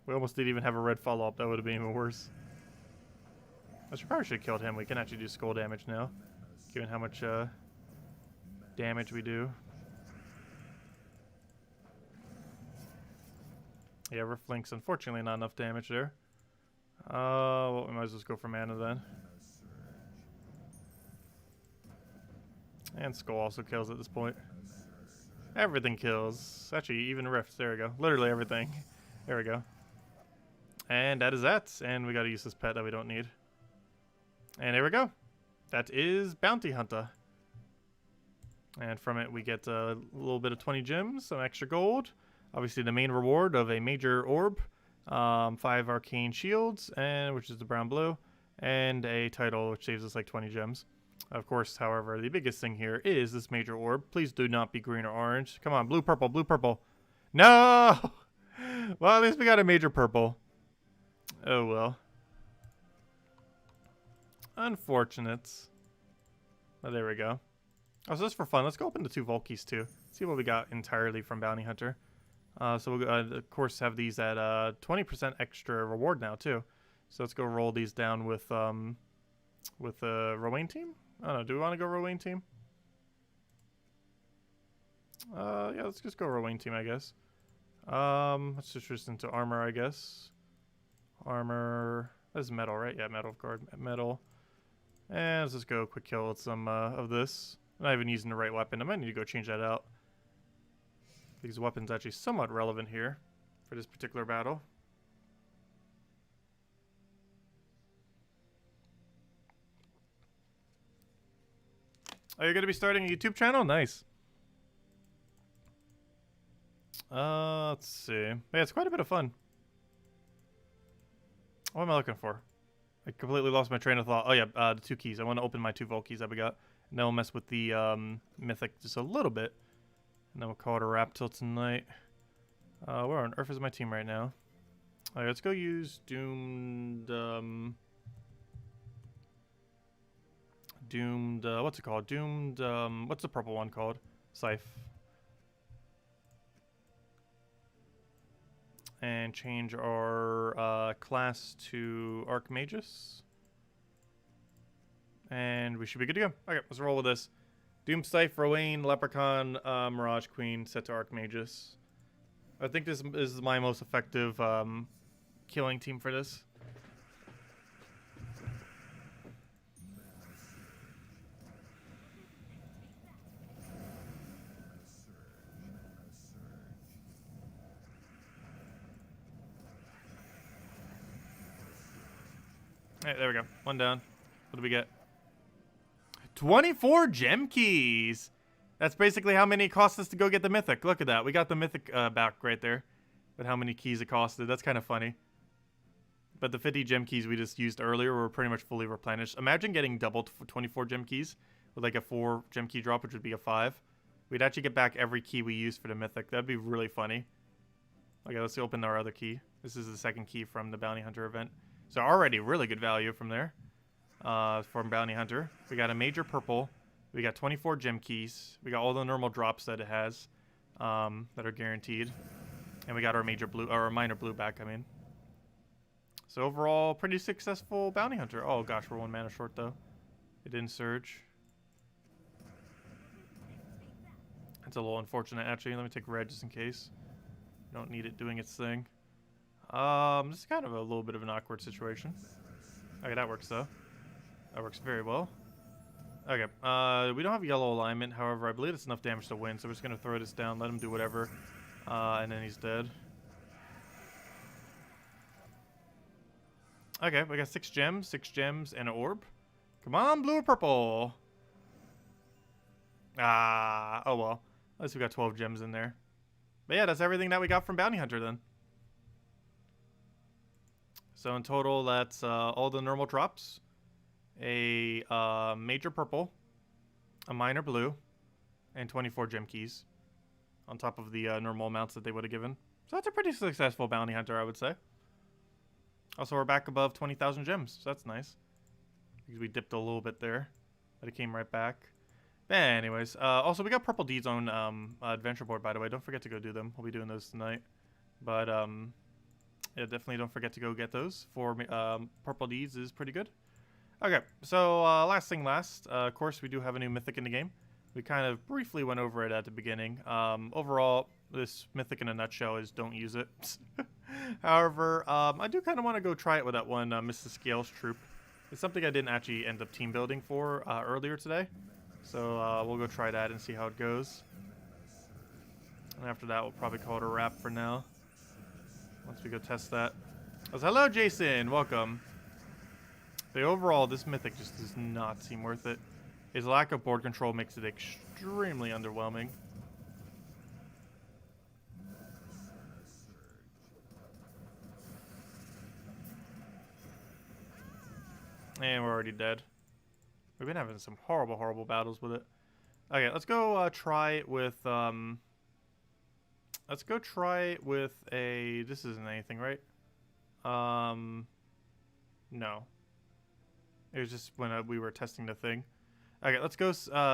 We almost didn't even have a red follow-up. That would have been even worse. Probably should have killed him. We can actually do skull damage now, given how much damage we do. Yeah, Riftlink's unfortunately not enough damage there. Well, we might as well go for mana then. And Skull also kills at this point. Everything kills. Actually, even Rifts. There we go. Literally everything. There we go. And that is that. And we gotta use this pet that we don't need. And there we go. That is Bounty Hunter. And from it we get a little bit of 20 gems, some extra gold. Obviously the main reward of a major orb. 5 arcane shields, and which is the brown blue. And a title which saves us like 20 gems. Of course, however, the biggest thing here is this major orb. Please do not be green or orange. Come on, blue, purple, blue, purple. No! Well, at least we got a major purple. Oh, well. Unfortunate. Oh, there we go. Oh, so just for fun, let's go open the 2 Volkies, too. See what we got entirely from Bounty Hunter. So we'll, of course, have these at 20% extra reward now, too. So let's go roll these down with Rowan team? I don't know. Do we want to go Rowan team? Yeah, let's just go Rowan team, I guess. Let's just into armor, I guess. Armor. That's metal, right? Yeah, metal, of course. Metal. And let's just go quick kill with some of this. I'm not even using the right weapon. I might need to go change that out. These weapons actually somewhat relevant here for this particular battle. Oh, you're going to be starting a YouTube channel? Nice. Let's see. Yeah, it's quite a bit of fun. What am I looking for? I completely lost my train of thought. Oh, yeah, the 2 keys. I want to open my 2 Vault keys that we got. And then we'll mess with the Mythic just a little bit. And then we'll call it a wrap till tonight. Where on earth is my team right now? All right, let's go use Doomed... what's it called? Doomed, what's the purple one called? Scythe. And change our class to Archmagus. And we should be good to go. Okay, let's roll with this. Doom Scythe, Rowan, Leprechaun, Mirage Queen, set to Archmagus. I think this is my most effective killing team for this. Alright, there we go. 1 down. What do we get? 24 gem keys! That's basically how many it cost us to go get the Mythic. Look at that. We got the Mythic back right there. But how many keys it costed. That's kind of funny. But the 50 gem keys we just used earlier were pretty much fully replenished. Imagine getting doubled for 24 gem keys with like a 4 gem key drop, which would be a 5. We'd actually get back every key we used for the Mythic. That'd be really funny. Okay, let's open our other key. This is the 2nd key from the Bounty Hunter event. So already really good value from there. From Bounty Hunter. We got a major purple. We got 24 gem keys. We got all the normal drops that it has that are guaranteed. And we got our major blue, or our minor blue back, I mean. So overall, pretty successful Bounty Hunter. Oh gosh, we're 1 mana short though. It didn't surge. That's a little unfortunate actually. Let me take red just in case. Don't need it doing its thing. This is kind of a little bit of an awkward situation. Okay, that works though. That works very well. Okay, we don't have yellow alignment. However, I believe it's enough damage to win, so we're just going to throw this down, let him do whatever, and then he's dead. Okay, we got 6 gems, and an orb. Come on, blue or purple? Ah, oh well. At least we got 12 gems in there. But yeah, that's everything that we got from Bounty Hunter then. So in total, that's all the normal drops. A major purple, a minor blue, and 24 gem keys. On top of the normal amounts that they would have given. So that's a pretty successful Bounty Hunter, I would say. Also, we're back above 20,000 gems, so that's nice. Because we dipped a little bit there, but it came right back. Anyways, also we got purple deeds on adventure board, by the way. Don't forget to go do them. We'll be doing those tonight. But yeah, definitely don't forget to go get those. For purple deeds is pretty good. Okay, so last thing last. Of course, we do have a new Mythic in the game. We kind of briefly went over it at the beginning. Overall, this Mythic in a nutshell is don't use it. However, I do kind of want to go try it with that one Mr. Scales troop. It's something I didn't actually end up team building for earlier today. So we'll go try that and see how it goes. And after that, we'll probably call it a wrap for now. Once we go test that. Hello, Jason. Welcome. But overall, this Mythic just does not seem worth it. His lack of board control makes it extremely underwhelming. And we're already dead. We've been having some horrible, horrible battles with it. Okay, let's go try it with, let's go try it with a, this isn't anything, right? No. It was just when we were testing the thing. Okay, let's go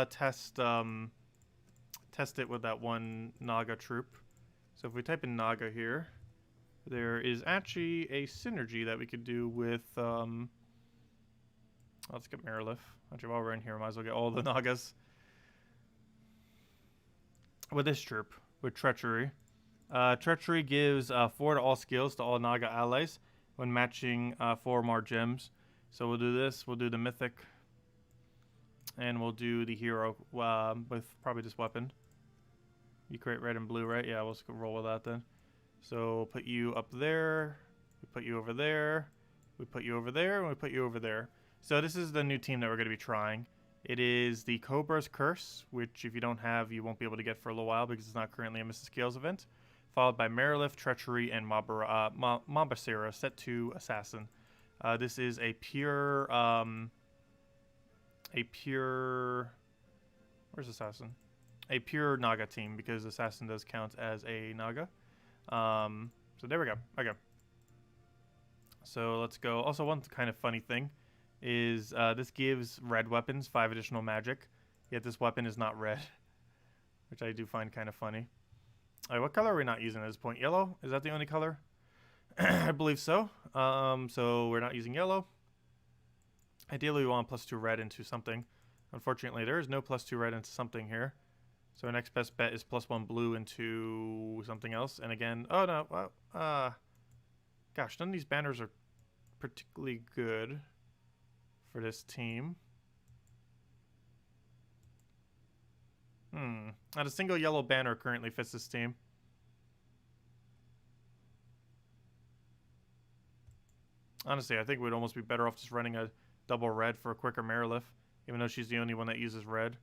test it with that one Naga troop. So if we type in Naga here, there is actually a synergy that we could do with, let's get Marilith. Actually, while we're in here, might as well get all the Nagas. With this troop, with Treachery. Treachery gives 4 to all skills to all Naga allies when matching 4 more gems. So we'll do this, we'll do the Mythic, and we'll do the hero with probably this weapon. You create red and blue, right? Yeah, we'll just roll with that then. So we'll put you up there, we put you over there, we put you over there, and we put you over there. So this is the new team that we're going to be trying. It is the Cobra's Curse, which if you don't have, you won't be able to get for a little while because it's not currently a Mr. Scales event. Followed by Marilith, Treachery, and Mambasira, set to Assassin. This is a pure, where's Assassin? A pure Naga team because Assassin does count as a Naga. So there we go. Okay. So let's go. Also, one kind of funny thing is this gives red weapons 5 additional magic, yet this weapon is not red, which I do find kind of funny. All right, what color are we not using at this point? Yellow? Is that the only color? I believe so. So we're not using yellow. Ideally, we want +2 red into something. Unfortunately, there is no +2 red into something here. So our next best bet is +1 blue into something else. And again, oh no, well, gosh, none of these banners are particularly good for this team. Not a single yellow banner currently fits this team. Honestly, I think we'd almost be better off just running a double red for a quicker Marilith, even though she's the only one that uses red.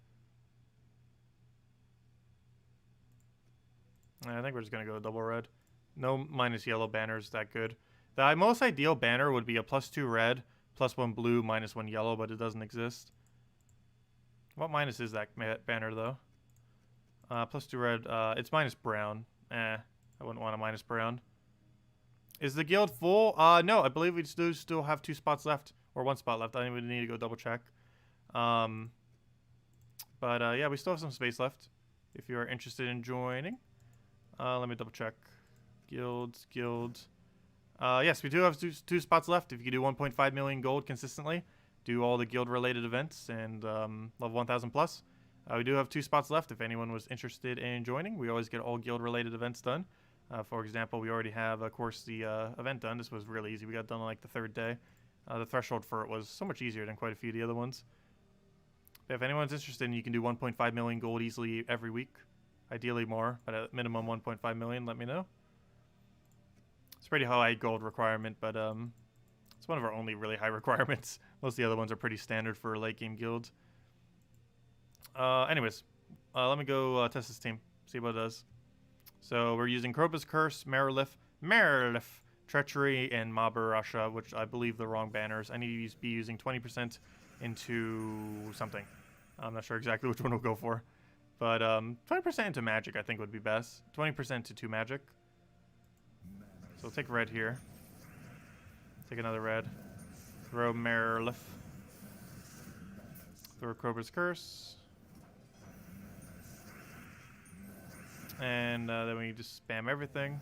I think we're just going to go double red. No minus yellow banner is that good. The most ideal banner would be a +2 red, +1 blue, -1 yellow, but it doesn't exist. What minus is that banner, though? +2 red, it's minus brown. I wouldn't want a minus brown. Is the guild full? No, I believe we still have 2 spots left, or 1 spot left. I think we need to go double check. But yeah, we still have some space left if you are interested in joining. Let me double check. Guilds. Yes, we do have 2 spots left. If you can do 1.5 million gold consistently, do all the guild-related events, and level 1,000 plus. We do have 2 spots left if anyone was interested in joining. We always get all guild-related events done. For example, we already have, of course, the event done. This was really easy. We got done on like the 3rd day. The threshold for it was so much easier than quite a few of the other ones. But if anyone's interested, you can do 1.5 million gold easily every week. Ideally more, but at minimum 1.5 million, let me know. It's a pretty high gold requirement, but it's one of our only really high requirements. Most of the other ones are pretty standard for late game guilds. Anyways, let me go test this team, see what it does. So we're using Cobra's Curse, Marilith, Treachery, and Mambasira, which I believe the wrong banners. I need to be using 20% into something. I'm not sure exactly which one we'll go for. But 20% into magic I think would be best. 20% to 2 magic. So we'll take red here. Take another red. Throw Marilith. Throw Cobra's Curse. And then we just spam everything.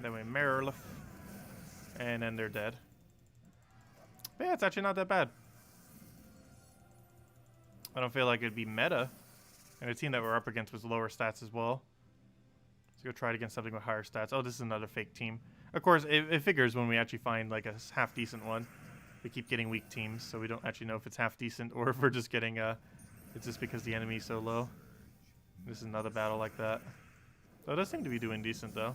Then we away Mirrorlif. And then they're dead. But yeah, it's actually not that bad. I don't feel like it'd be meta. And the team that we're up against was lower stats as well. Let's go try it against something with higher stats. Oh, this is another fake team. Of course, it figures when we actually find like a half-decent one. We keep getting weak teams, so we don't actually know if it's half-decent or if we're just getting it's just because the enemy's so low. This is another battle like that. So it does seem to be doing decent, though.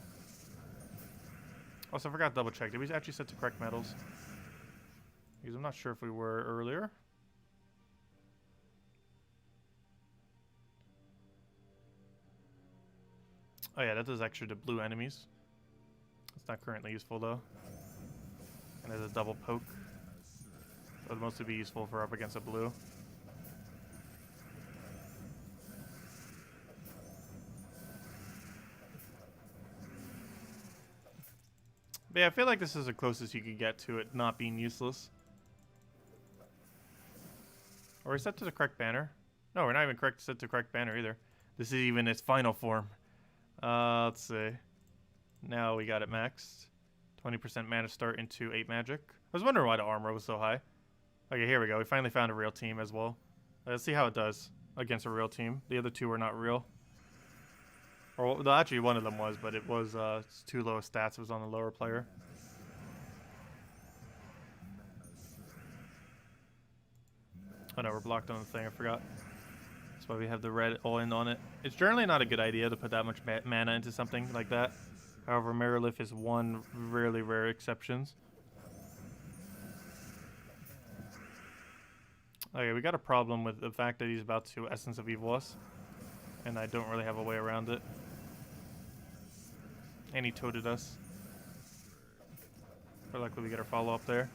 Also, I forgot to double-check. Did we actually set to correct metals? Because I'm not sure if we were earlier. Oh yeah, that does extra to blue enemies. It's not currently useful though. And there's a double poke. That would mostly be useful for up against a blue. But yeah, I feel like this is the closest you could get to it not being useless. Are we set to the correct banner? No, we're not even set to correct banner either. This is even its final form. Let's see. Now we got it maxed. 20% mana start into 8 magic. I was wondering why the armor was so high. Okay, here we go. We finally found a real team as well. Let's see how it does against a real team. The other two were not real. Or well, actually one of them was, but it was too low stats. It was on the lower player. Oh no, we're blocked on the thing. I forgot. That's why we have the red all in on it. It's generally not a good idea to put that much mana into something like that. However, Mirrorlif is one really rare exceptions. Okay, we got a problem with the fact that he's about to Essence of Evil us. And I don't really have a way around it. And he toted us. But luckily we get our follow up there.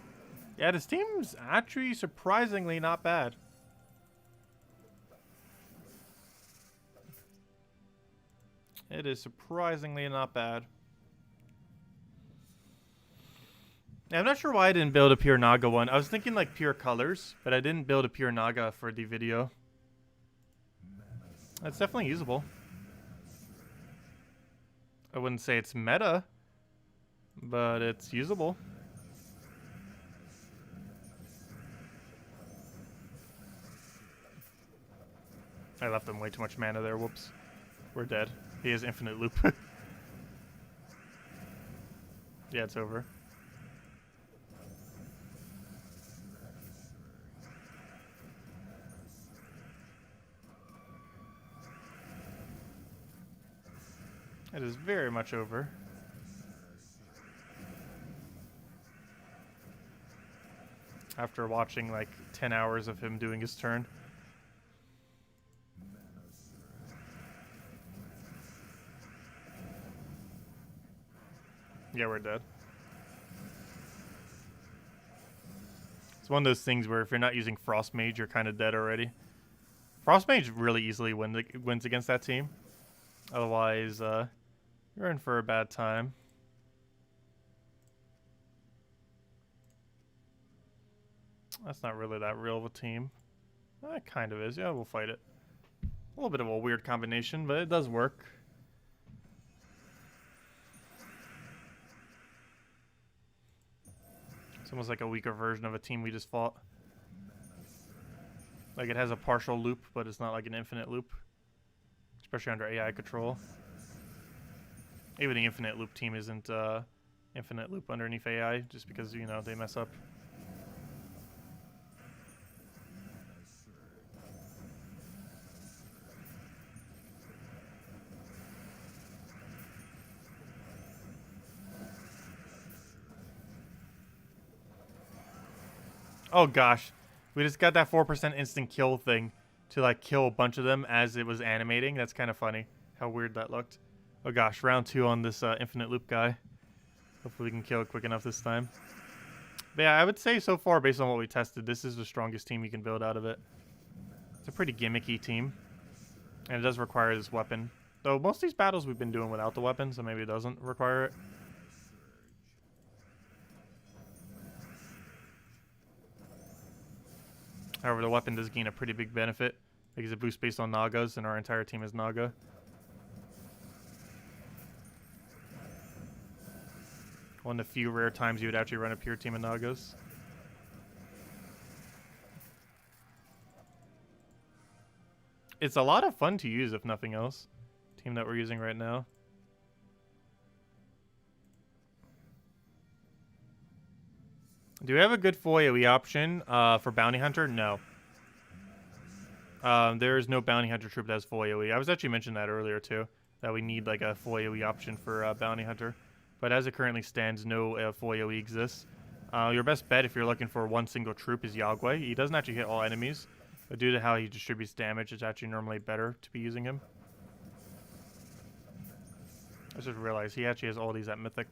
Yeah, this team's actually surprisingly not bad. It is surprisingly not bad. Yeah, I'm not sure why I didn't build a pure Naga one. I was thinking like pure colors, but I didn't build a pure Naga for the video. It's definitely usable. I wouldn't say it's meta, but it's usable. I left him way too much mana there. Whoops. We're dead. He has infinite loop. Yeah, it's over. It is very much over. After watching like 10 hours of him doing his turn. Yeah, we're dead. It's one of those things where if you're not using Frost Mage, you're kind of dead already. Frost Mage really easily wins against that team. Otherwise, you're in for a bad time. That's not really that real of a team. It kind of is. Yeah, we'll fight it. A little bit of a weird combination, but it does work. It's almost like a weaker version of a team we just fought. Like it has a partial loop, but it's not like an infinite loop. Especially under AI control. Even the infinite loop team isn't infinite loop underneath AI, just because, you know, they mess up. Oh gosh, we just got that 4% instant kill thing to like kill a bunch of them as it was animating. That's kind of funny how weird that looked. Oh gosh, round 2 on this infinite loop guy. Hopefully we can kill it quick enough this time. But yeah, I would say so far, based on what we tested, this is the strongest team you can build out of it. It's a pretty gimmicky team. And it does require this weapon. Though most of these battles we've been doing without the weapon, so maybe it doesn't require it. However, the weapon does gain a pretty big benefit because it boosts based on Nagas, and our entire team is Naga. One of the few rare times you would actually run a pure team of Nagas. It's a lot of fun to use, if nothing else. Team that we're using right now. Do we have a good full AoE option for Bounty Hunter? No. There is no Bounty Hunter troop that has full AoE. I was actually mentioning that earlier too, that we need like a full AoE option for Bounty Hunter. But as it currently stands, no full AoE exists. Your best bet if you're looking for one single troop is Yagway. He doesn't actually hit all enemies, but due to how he distributes damage, it's actually normally better to be using him. I just realized he actually has all these at Mythic.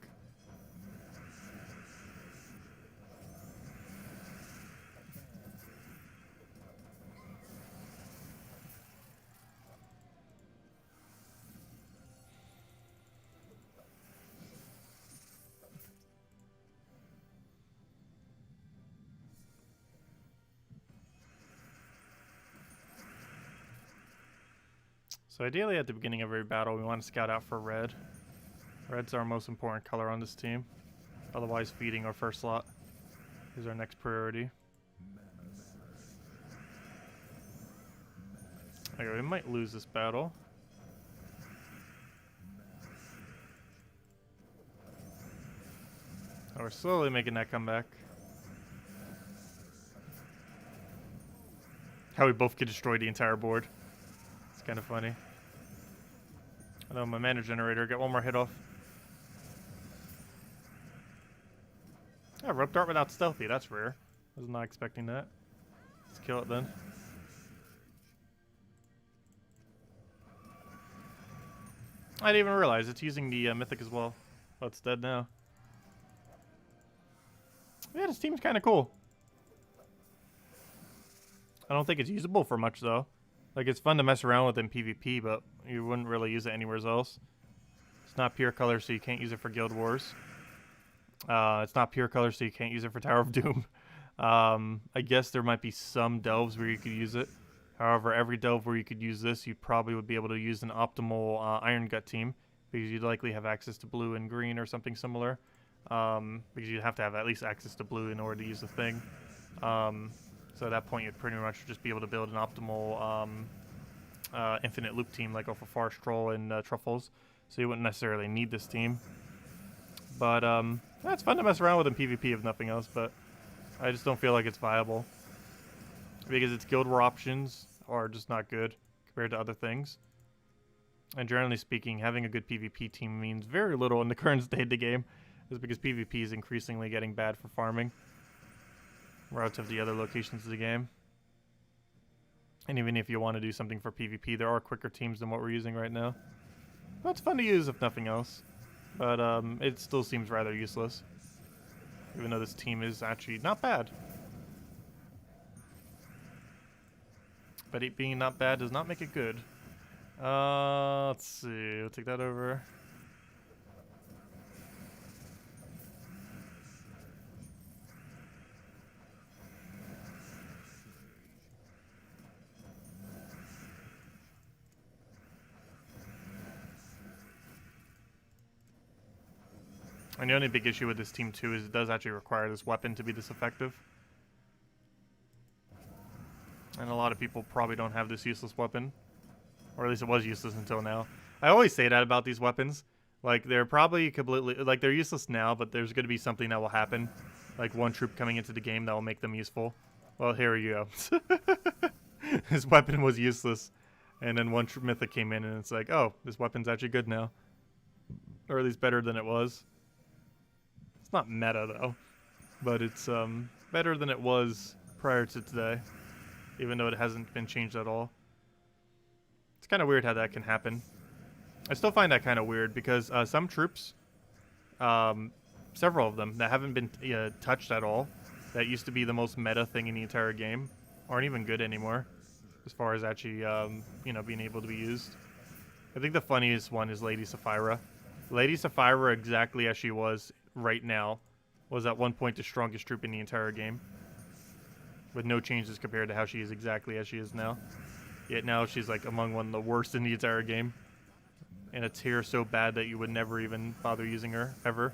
So ideally at the beginning of every battle, we want to scout out for red. Red's our most important color on this team. Otherwise, feeding our first slot is our next priority. Okay, we might lose this battle. Oh, we're slowly making that comeback. How we both could destroy the entire board. It's kind of funny. I know my mana generator, get one more hit off. Yeah, rope dart without stealthy, that's rare. I was not expecting that. Let's kill it then. I didn't even realize it's using the Mythic as well. Oh, it's dead now. Yeah, this team's kind of cool. I don't think it's usable for much though. Like, it's fun to mess around with in PvP, but you wouldn't really use it anywhere else. It's not pure color, so you can't use it for Guild Wars. It's not pure color, so you can't use it for Tower of Doom. I guess there might be some delves where you could use it. However, every delve where you could use this, you probably would be able to use an optimal Iron Gut team, because you'd likely have access to blue and green or something similar. Because you'd have to have at least access to blue in order to use the thing. So at that point, you'd pretty much just be able to build an optimal infinite loop team, like off of Forest Troll and Truffles. So you wouldn't necessarily need this team. But yeah, it's fun to mess around with in PvP if nothing else, but I just don't feel like it's viable. Because its Guild War options are just not good compared to other things. And generally speaking, having a good PvP team means very little in the current state of the game. Is because PvP is increasingly getting bad for farming relative to the other locations of the game. And even if you want to do something for PvP, there are quicker teams than what we're using right now. But it's fun to use if nothing else. But it still seems rather useless. Even though this team is actually not bad. But it being not bad does not make it good. Let's see. We'll take that over. And the only big issue with this team, too, is it does actually require this weapon to be this effective. And a lot of people probably don't have this useless weapon. Or at least it was useless until now. I always say that about these weapons. Like, they're probably completely... Like, they're useless now, but there's going to be something that will happen. Like, one troop coming into the game that will make them useful. Well, here you go. His weapon was useless. And then one Mythic came in, and it's like, oh, this weapon's actually good now. Or at least better than it was. It's not meta, though, but it's better than it was prior to today, even though it hasn't been changed at all. It's kind of weird how that can happen. I still find that kind of weird because some troops, several of them that haven't been touched at all, that used to be the most meta thing in the entire game, aren't even good anymore, as far as actually, being able to be used. I think the funniest one is Lady Sapphira. Lady Sapphira, exactly as she was right now, was at one point the strongest troop in the entire game, with no changes compared to how she is exactly as she is now. Yet now she's like among one of the worst in the entire game, and a tier so bad that you would never even bother using her ever.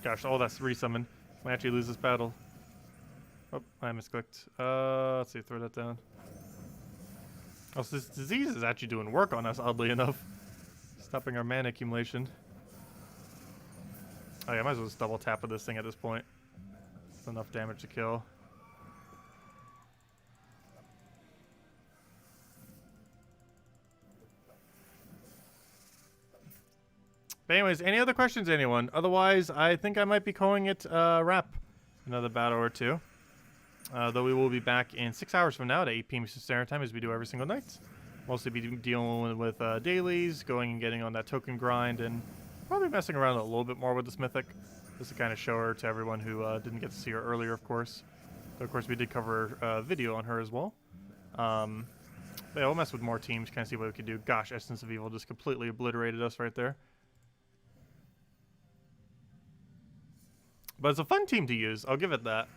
Gosh, all that's resummoned. Might actually lose this battle. Oh, I misclicked. Let's see, throw that down. Oh, so this disease is actually doing work on us, oddly enough. Stopping our mana accumulation. Oh yeah, I might as well just double tap with this thing at this point. It's enough damage to kill. But anyways, any other questions, anyone? Otherwise, I think I might be calling it wrap. Another battle or two. Though we will be back in 6 hours from now at 8 p.m. Eastern Standard Time, as we do every single night. Mostly be dealing with dailies, going and getting on that token grind, and probably messing around a little bit more with this Mythic. Just to kind of show her to everyone who didn't get to see her earlier, of course. So, of course, we did cover a video on her as well. But yeah, we'll mess with more teams, kind of see what we can do. Gosh, Essence of Evil just completely obliterated us right there. But it's a fun team to use, I'll give it that.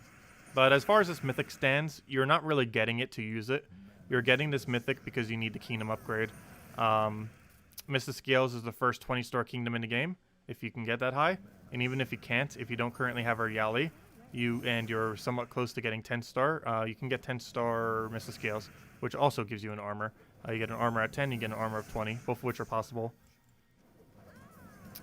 But as far as this Mythic stands, you're not really getting it to use it. You're getting this Mythic because you need the Kingdom upgrade. Mr. Scales is the first 20-star Kingdom in the game, if you can get that high. And even if you can't, if you don't currently have her Yali, and you're somewhat close to getting 10-star, you can get 10-star Mr. Scales, which also gives you an armor. You get an armor at 10, you get an armor of 20, both of which are possible.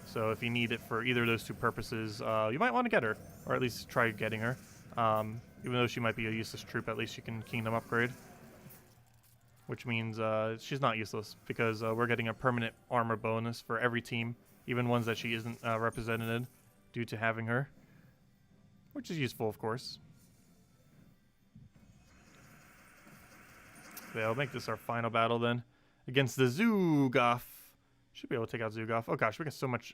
So if you need it for either of those two purposes, you might want to get her, or at least try getting her. Even though she might be a useless troop, at least you can Kingdom upgrade. Which means she's not useless, because we're getting a permanent armor bonus for every team, even ones that she isn't represented in, due to having her. Which is useful, of course. Yeah, I'll make this our final battle then, against the Zoogoth. Should be able to take out Zoogoth. Oh gosh, we got so much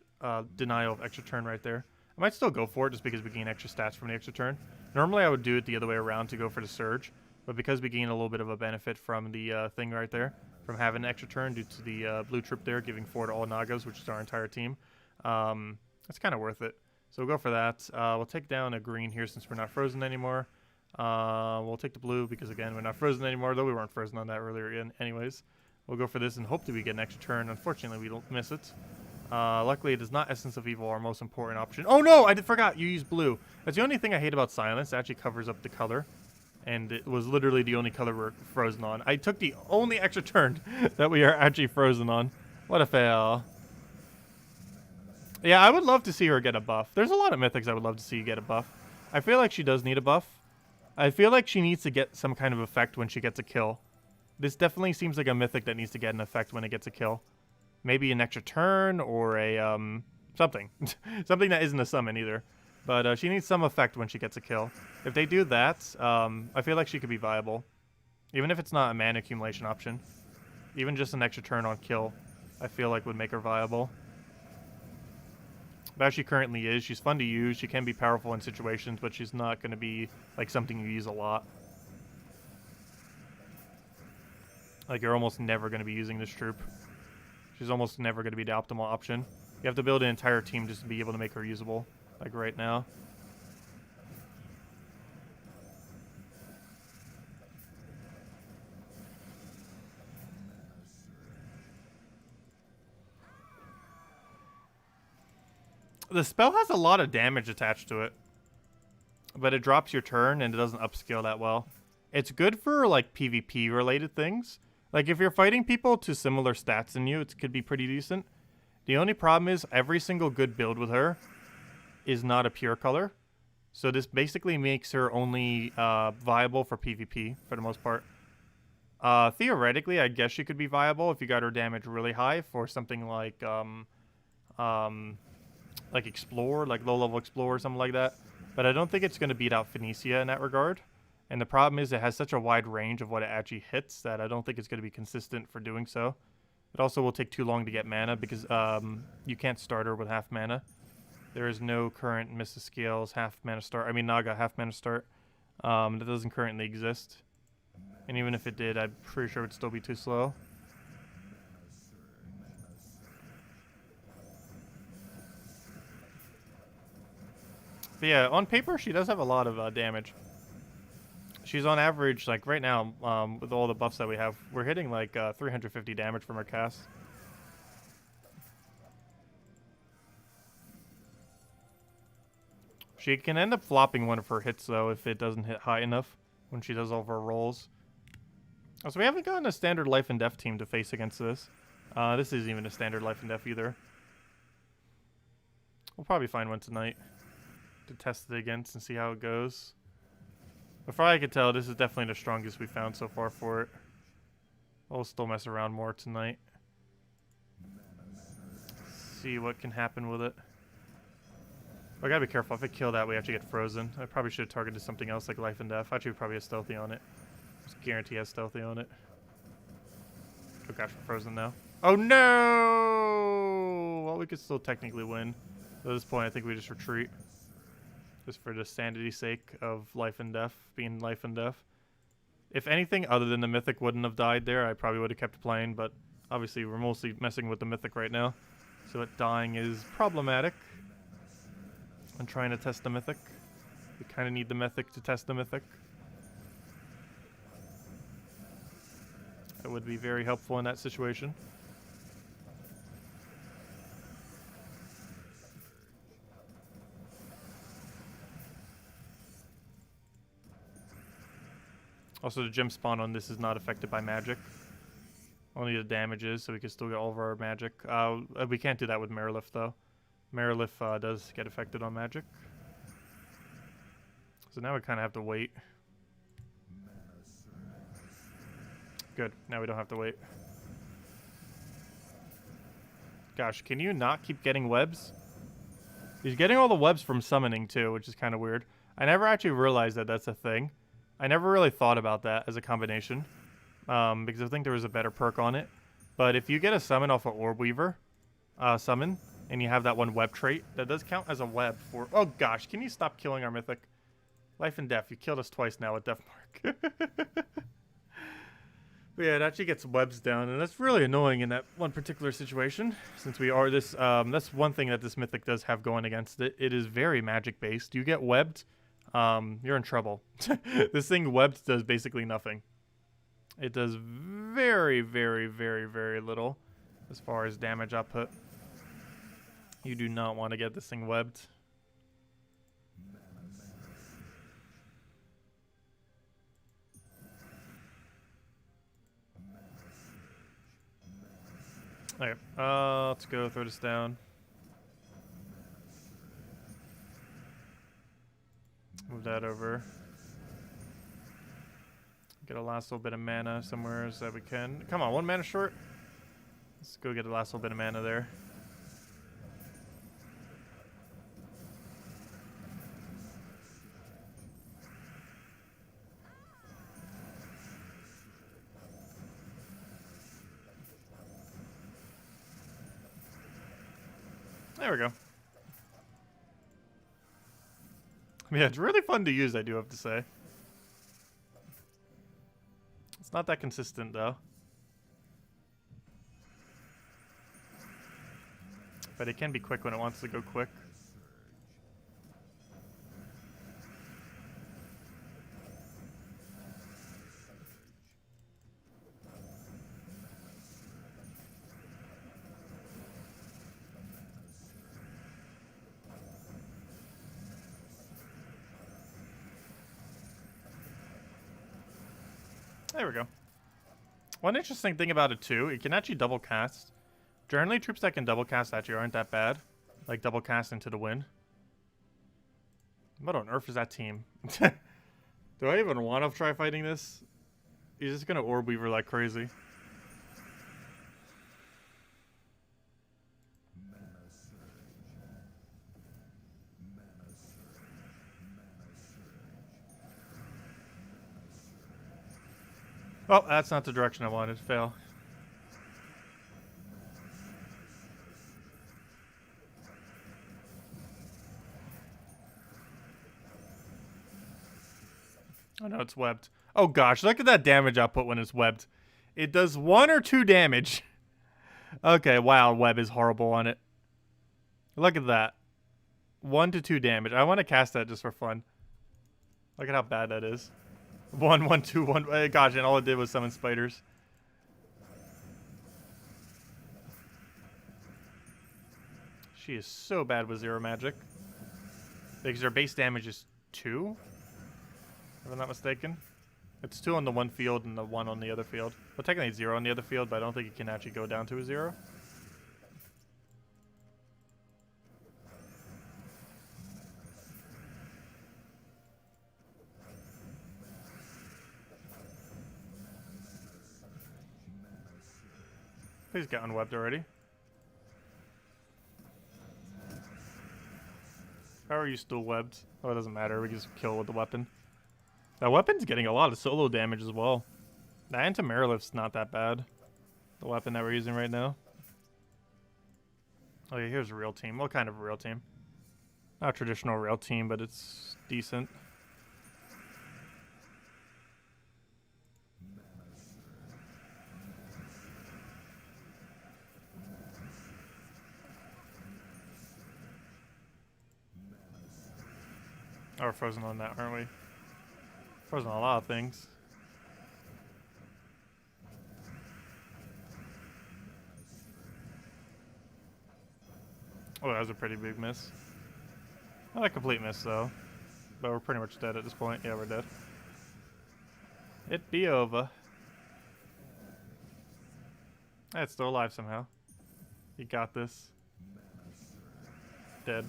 denial of extra turn right there. I might still go for it just because we gain extra stats from the extra turn. Normally I would do it the other way around to go for the Surge, but because we gain a little bit of a benefit from the thing right there, from having an extra turn due to the blue troop there, giving 4 to all Nagas, which is our entire team, it's kind of worth it. So we'll go for that. We'll take down a green here since we're not frozen anymore. We'll take the blue because, again, we're not frozen anymore, though we weren't frozen on that earlier anyways. We'll go for this and hope that we get an extra turn. Unfortunately, we don't miss it. Luckily, it is not Essence of Evil, our most important option. Oh no, I forgot you used blue. That's the only thing I hate about Silence. It actually covers up the color. And it was literally the only color we're frozen on. I took the only extra turn that we are actually frozen on. What a fail. Yeah, I would love to see her get a buff. There's a lot of Mythics I would love to see get a buff. I feel like she does need a buff. I feel like she needs to get some kind of effect when she gets a kill. This definitely seems like a Mythic that needs to get an effect when it gets a kill. Maybe an extra turn or a, something. Something that isn't a summon either. But she needs some effect when she gets a kill. If they do that, I feel like she could be viable. Even if it's not a mana accumulation option. Even just an extra turn on kill, I feel like would make her viable. But as she currently is, she's fun to use. She can be powerful in situations, but she's not going to be like something you use a lot. Like, you're almost never going to be using this troop. She's almost never going to be the optimal option. You have to build an entire team just to be able to make her usable. Like right now. The spell has a lot of damage attached to it. But it drops your turn and it doesn't upscale that well. It's good for like PvP related things. Like if you're fighting people to similar stats than you, it could be pretty decent. The only problem is every single good build with her is not a pure color. So this basically makes her only viable for PvP for the most part. Theoretically, I guess she could be viable if you got her damage really high for something like Explore, like low-level Explore or something like that. But I don't think it's going to beat out Phoenicia in that regard. And the problem is it has such a wide range of what it actually hits that I don't think it's going to be consistent for doing so. It also will take too long to get mana because you can't start her with half mana. There is no current Mr. Scales half mana start. I mean Naga half mana start. That doesn't currently exist. And even if it did, I'm pretty sure it would still be too slow. But yeah, on paper she does have a lot of damage. She's on average, like right now, with all the buffs that we have, we're hitting like 350 damage from her cast. She can end up flopping one of her hits, though, if it doesn't hit high enough when she does all of her rolls. Oh, so we haven't gotten a standard life and death team to face against this. This isn't even a standard life and death either. We'll probably find one tonight to test it against and see how it goes. But far I could tell, this is definitely the strongest we found so far for it. We'll still mess around more tonight. See what can happen with it. I gotta be careful. If I kill that, we have to get frozen. I probably should have targeted something else like life and death. Actually, we probably have stealthy on it. Just guarantee has stealthy on it. Oh gosh, we're frozen now. Oh no! Well, we could still technically win. At this point, I think we just retreat. Just for the sanity's sake of life and death, being life and death. If anything other than the Mythic wouldn't have died there, I probably would have kept playing, but obviously we're mostly messing with the Mythic right now. So it dying is problematic. I'm trying to test the Mythic. We kind of need the Mythic to test the Mythic. That would be very helpful in that situation. Also, the gem spawn on this is not affected by magic. Only the damage is, so we can still get all of our magic. We can't do that with Marilith, though. Marilith does get affected on magic. So now we kind of have to wait. Good. Now we don't have to wait. Gosh, can you not keep getting webs? He's getting all the webs from summoning, too, which is kind of weird. I never actually realized that that's a thing. I never really thought about that as a combination. Because I think there was a better perk on it. But if you get a summon off of Orb Weaver, summon, and you have that one web trait, that does count as a web for... Oh gosh, can you stop killing our Mythic? Life and death, you killed us twice now with Death Mark. But yeah, it actually gets webs down, and that's really annoying in that one particular situation. Since we are this... that's one thing that this Mythic does have going against it. It is very magic-based. You get webbed, you're in trouble. This thing webbed does basically nothing. It does very, very, very, very little as far as damage output. You do not want to get this thing webbed. Okay, let's go throw this down. Move that over. Get a last little bit of mana somewhere so that we can. Come on, 1 mana short. Let's go get the last little bit of mana there. There we go. Yeah, it's really fun to use, I do have to say. It's not that consistent, though. But it can be quick when it wants to go quick. There we go. One interesting thing about it, too, it can actually double cast. Generally, troops that can double cast actually aren't that bad. Like, double cast into the wind. What on earth is that team? Do I even want to try fighting this? He's just going to Orb Weaver like crazy. Oh, that's not the direction I wanted. Fail. Oh no, it's webbed. Oh gosh, look at that damage output when it's webbed. It does 1 or 2 damage. Okay, wow, web is horrible on it. Look at that. 1 to 2 damage. I want to cast that just for fun. Look at how bad that is. 1, 1, 2, 1. Gosh, and all it did was summon spiders. She is so bad with zero magic. Because their base damage is 2, if I'm not mistaken. It's 2 on the one field and the 1 on the other field. Well, technically it's 0 on the other field, but I don't think it can actually go down to a 0. He's got unwebbed already. How are you still webbed? Oh, it doesn't matter. We can just kill with the weapon. That weapon's getting a lot of solo damage as well. The anti-Marilift's not that bad. The weapon that we're using right now. Oh yeah, here's a real team. What kind of a real team? Not a traditional real team, but it's decent. Oh, we're frozen on that, aren't we? Frozen on a lot of things. Oh, that was a pretty big miss. Not a complete miss, though. But we're pretty much dead at this point. Yeah, we're dead. It be over. It's still alive somehow. You got this. Dead.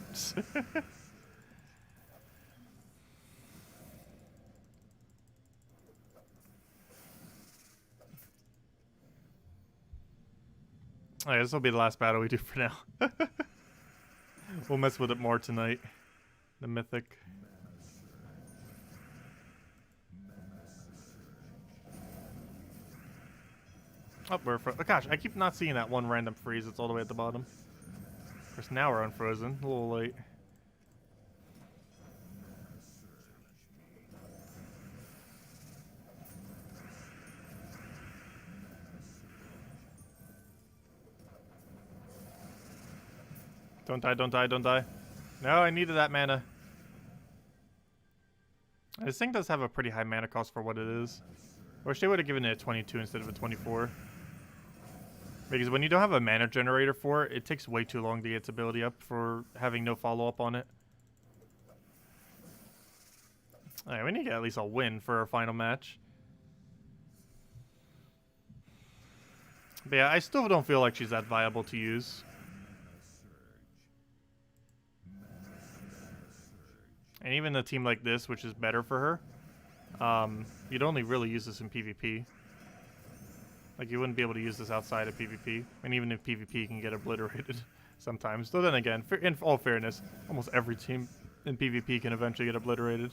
Alright, this will be the last battle we do for now. We'll mess with it more tonight. The Mythic. Oh, we're oh gosh, I keep not seeing that one random freeze that's all the way at the bottom. Of course, now we're unfrozen. A little late. Don't die, don't die, don't die. No, I needed that mana. This thing does have a pretty high mana cost for what it is. I wish they would have given it a 22 instead of a 24. Because when you don't have a mana generator for it, it takes way too long to get its ability up for having no follow-up on it. Alright, we need to get at least a win for our final match. But yeah, I still don't feel like she's that viable to use. And even a team like this, which is better for her, you'd only really use this in PvP. Like, you wouldn't be able to use this outside of PvP. And even if PvP can get obliterated sometimes. Though then again, in all fairness, almost every team in PvP can eventually get obliterated.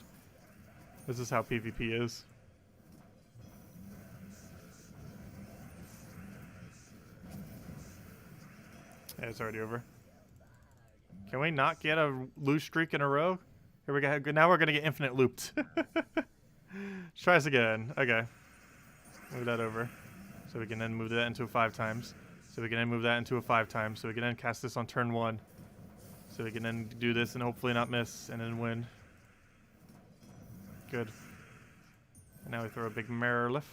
This is how PvP is. Yeah, it's already over. Can we not get a lose streak in a row? Here we go. Now we're gonna get infinite looped. Let's try this again. Okay. Move that over. So we can then move that into a 5 times. So we can then move that into a 5 times. So we can then cast this on turn 1. So we can then do this and hopefully not miss and then win. Good. And now we throw a big mirror lift.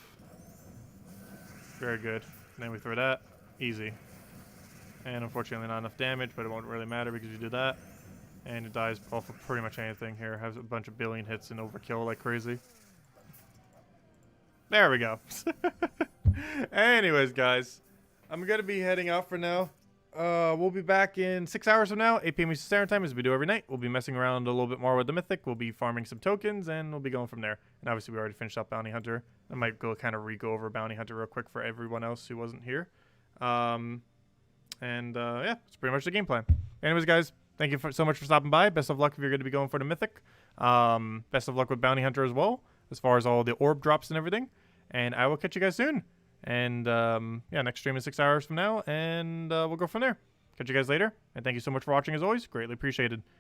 Very good. And then we throw that. Easy. And unfortunately not enough damage, but it won't really matter because you do that. And it dies off of pretty much anything here. Has a bunch of billion hits and overkill like crazy. There we go. Anyways, guys. I'm going to be heading out for now. We'll be back in 6 hours from now. 8 p.m. Eastern Standard Time as we do every night. We'll be messing around a little bit more with the Mythic. We'll be farming some tokens and we'll be going from there. And obviously we already finished up Bounty Hunter. I might go kind of re-go over Bounty Hunter real quick for everyone else who wasn't here. Yeah, it's pretty much the game plan. Anyways, guys. Thank you so much for stopping by. Best of luck if you're going to be going for the Mythic. Best of luck with Bounty Hunter as well, as far as all the orb drops and everything. And I will catch you guys soon. And yeah, next stream is 6 hours from now, and we'll go from there. Catch you guys later. And thank you so much for watching as always. Greatly appreciated.